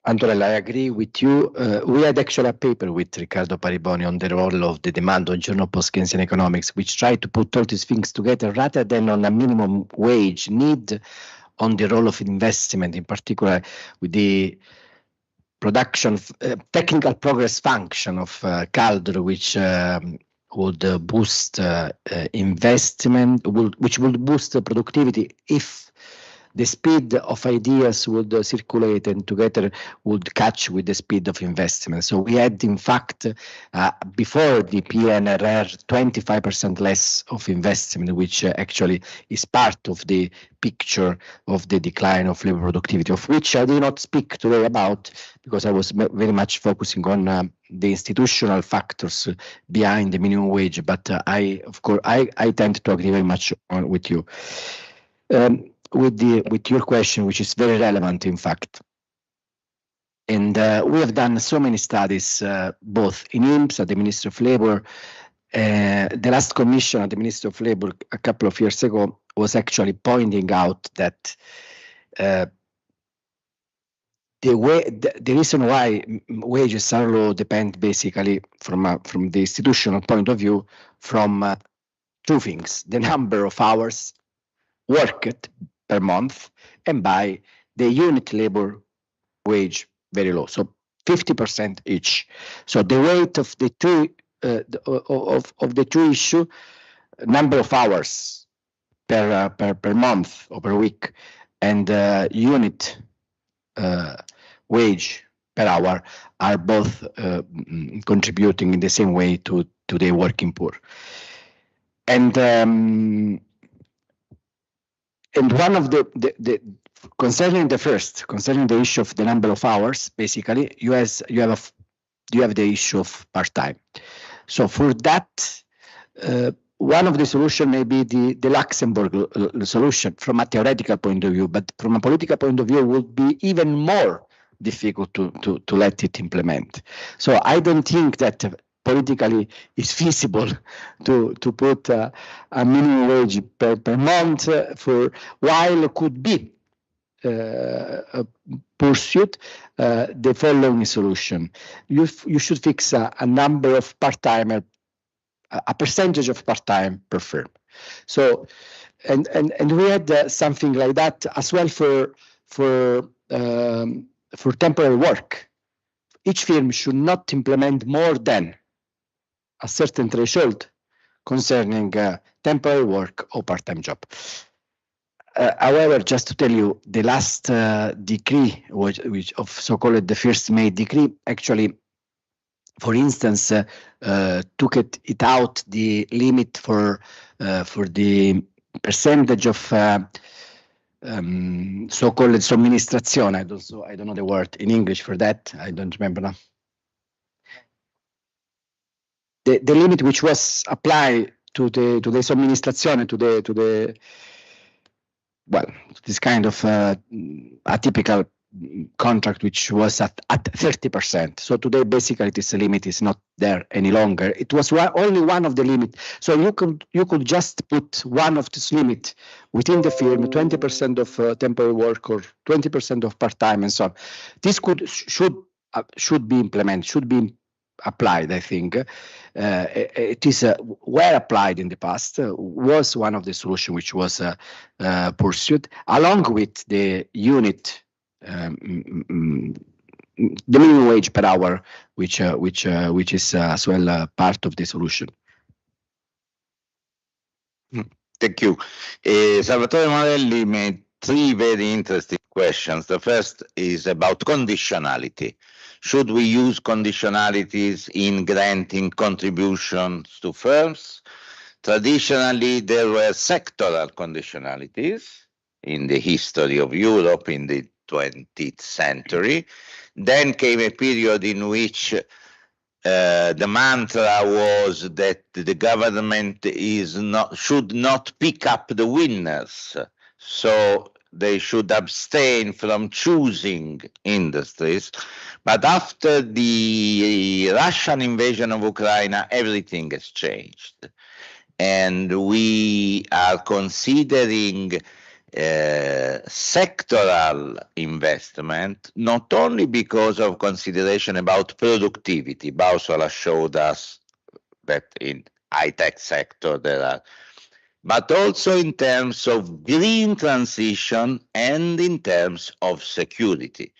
Antonella, I agree with you. We had actually a paper with Riccardo Pariboni on the role of the demand on Journal Post-Keynesian Economics, which tried to put all these things together rather than on a minimum wage need, on the role of investment, in particular with the production, technical progress function of Caldor, which would boost investment, which would boost productivity if the speed of ideas would circulate and together would catch with the speed of investment. So we had, in fact, before the PNRR, 25% less of investment, which actually is part of the picture of the decline of labor productivity, of which I do not speak today about, because I was very much focusing on the institutional factors behind the minimum wage. But I tend to agree very much with you. With your question, which is very relevant, in fact. And we have done so many studies, both in INPS, at the Ministry of Labour. The last commission at the Ministry of Labour a couple of years ago was actually pointing out that the reason why wages are low depend basically from the institutional point of view from two things: the number of hours worked per month, and by the unit labor wage very low, so 50% each. So the weight of the two of the two issue, number of hours per month or per week, and unit wage per hour are both contributing in the same way to the working poor. And one of the concerning the issue of the number of hours, basically, you have the issue of part-time. So for that, one of the solutions may be the Luxembourg solution from a theoretical point of view, but from a political point of view, it would be even more difficult to let it implement. So I don't think that politically is feasible to put a minimum wage per month while it could be pursued the following solution. You should fix a number of part-timer, a percentage of part-time per firm. So, and we had something like that as well for temporary work. Each firm should not implement more than a certain threshold concerning temporary work or part-time job. However, just to tell you, the last decree, which of so-called the first May decree, actually, for instance, took it out the limit for the percentage of so-called somministrazione. I don't know the word in English for that. I don't remember now. The limit which was applied to the somministrazione, to the well, this kind of atypical contract, which was at 30%. So today, basically, this limit is not there any longer. It was only one of the limit. So you could just put one of this limit within the firm, 20% of temporary work or 20% of part-time and so on. This should be implemented, should be applied, I think. It is well applied in the past, was one of the solutions which was pursued, along with the unit, the minimum wage per hour, which is as well part of the solution. Thank you. Salvatore Morelli made three very interesting questions. The first is about conditionality. Should we use conditionalities in granting contributions to firms? Traditionally, there were sectoral conditionalities in the history of Europe in the 20th century. Then came a period in which the mantra was that the government should not pick up the winners. So they should abstain from choosing industries. But after the Russian invasion of Ukraine, everything has changed. And we are considering sectoral investment, not only because of consideration about productivity. Baussola showed us that in high-tech sector there are, but also in terms of green transition and in terms of security.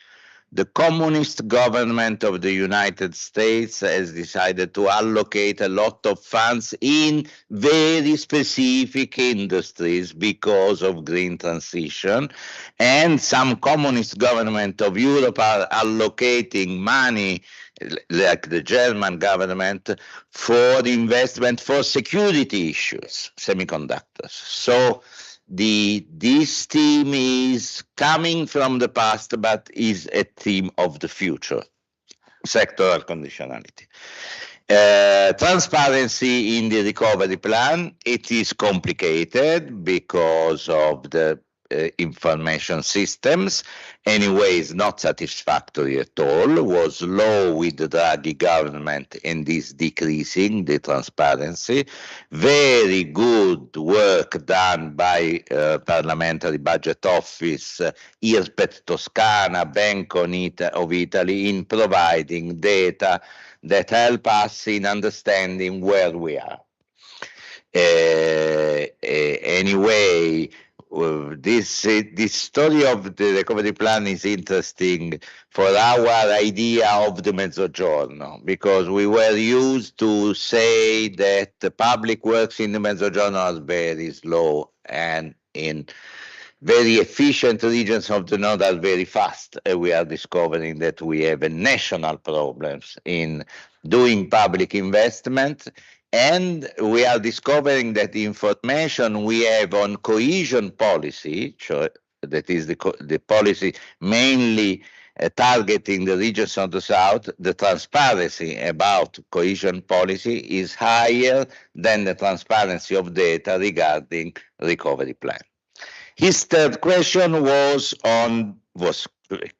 The communist government of the United States has decided to allocate a lot of funds in very specific industries because of green transition, and some communist government of Europe are allocating money, like the German government, for investment for security issues, semiconductors. So this theme is coming from the past, but is a theme of the future, sectoral conditionality. Transparency in the recovery plan, it is complicated because of the information systems. Anyway, it's not satisfactory at all. Was low with the Draghi government and is decreasing the transparency. Very good work done by Parliamentary Budget Office, IRPET Toscana, Bank of Italy, in providing data that help us in understanding where we are. Anyway, this story of the recovery plan is interesting for our idea of the Mezzogiorno, because we were used to say that the public works in the Mezzogiorno are very slow, and in very efficient regions of the north are very fast. We are discovering that we have national problems in doing public investment. And we are discovering that the information we have on cohesion policy, that is the policy mainly targeting the regions of the south, the transparency about cohesion policy is higher than the transparency of data regarding recovery plan. His third question was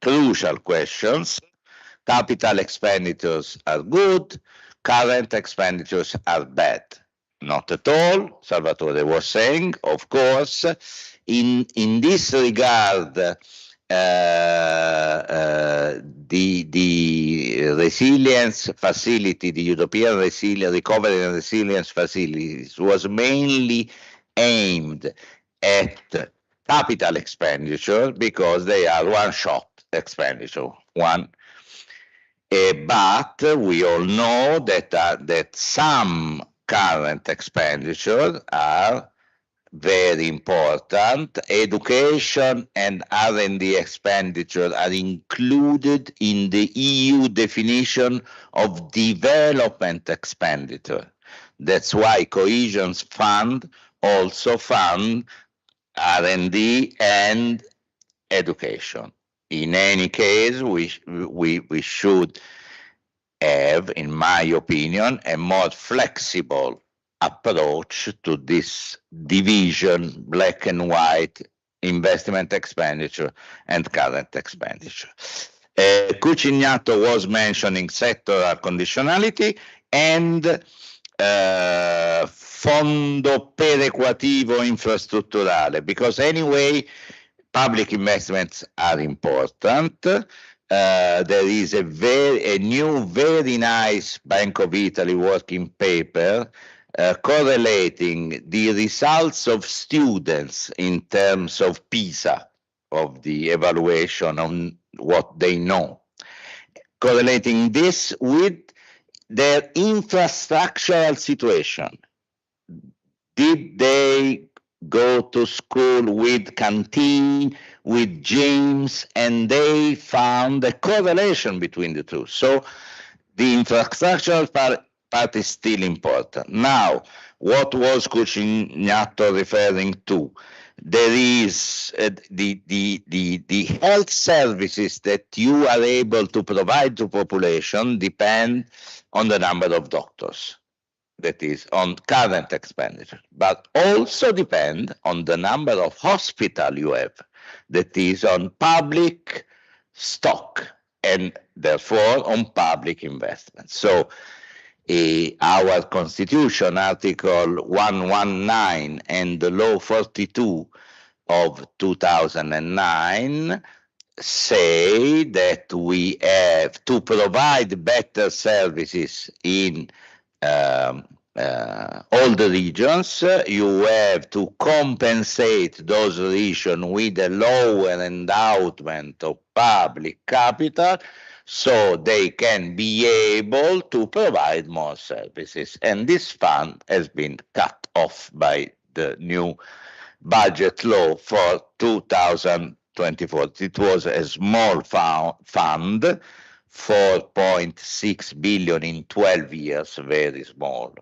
crucial questions. Capital expenditures are good. current expenditures are bad. Not at all, Salvatore was saying, of course. In this regard, the resilience facility, the European Recovery and Resilience Facilities, was mainly aimed at capital expenditure because they are one-shot expenditure. But we all know that some current expenditures are very important. Education and R&D expenditure are included in the EU definition of development expenditure. That's why Cohesion Fund also fund R&D and education. In any case, we should have, in my opinion, a more flexible approach to this division, black and white, investment expenditure and current expenditure. Cucignato was mentioning sectoral conditionality and fondo perequativo infrastrutturale, because anyway, public investments are important. There is a new, very nice Bank of Italy working paper correlating the results of students in terms of PISA, of the evaluation on what they know, correlating this with their infrastructural situation. Did they go to school with canteen, with gyms, and they found a correlation between the two. So the infrastructural part is still important. Now, what was Cucignato referring to? There is the health services that you are able to provide to population depend on the number of doctors. That is on current expenditure, but also depend on the number of hospitals you have. That is on public stock and therefore on public investment. So our Constitution, Article 119 and the Law 42 of 2009 say that we have to provide better services in all the regions. You have to compensate those regions with a lower endowment of public capital so they can be able to provide more services. And this fund has been cut off by the new budget law for 2024. It was a small fund, 4.6 billion in 12 years, very small,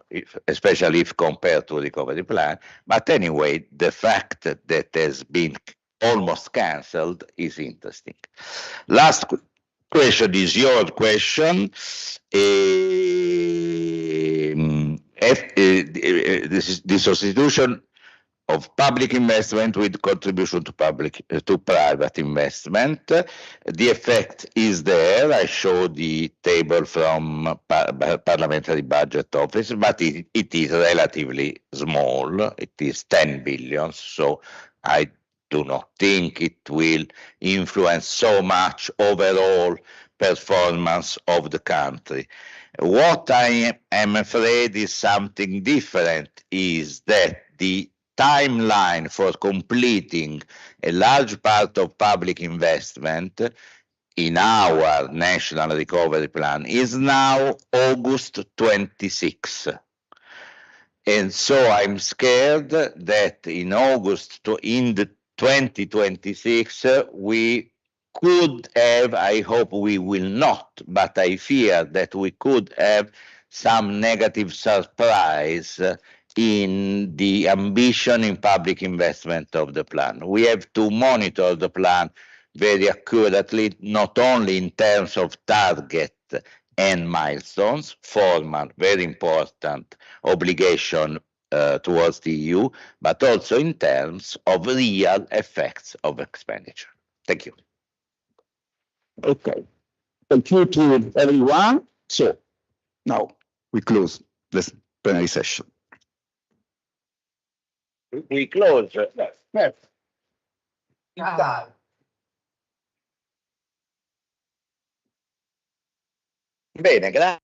especially if compared to the recovery plan. But anyway, the fact that has been almost cancelled is interesting. Last question is your question. The substitution of public investment with contribution to private investment. The effect is there. I showed the table from Parliamentary Budget Office, but it is relatively small. It is 10 billion, so I do not think it will influence so much overall performance of the country. What I am afraid is something different, is that the timeline for completing a large part of public investment in our National Recovery Plan is now August 26. And so I'm scared that in the 2026, we could have, I hope we will not, but I fear that we could have some negative surprise in the ambition in public investment of the plan. We have to monitor the plan very accurately, not only in terms of target and milestones, formal, very important obligation towards the EU, but also in terms of real effects of expenditure. Thank you. Okay. Thank you to everyone. So now we close this plenary session. We close. Yes. Bene, grazie.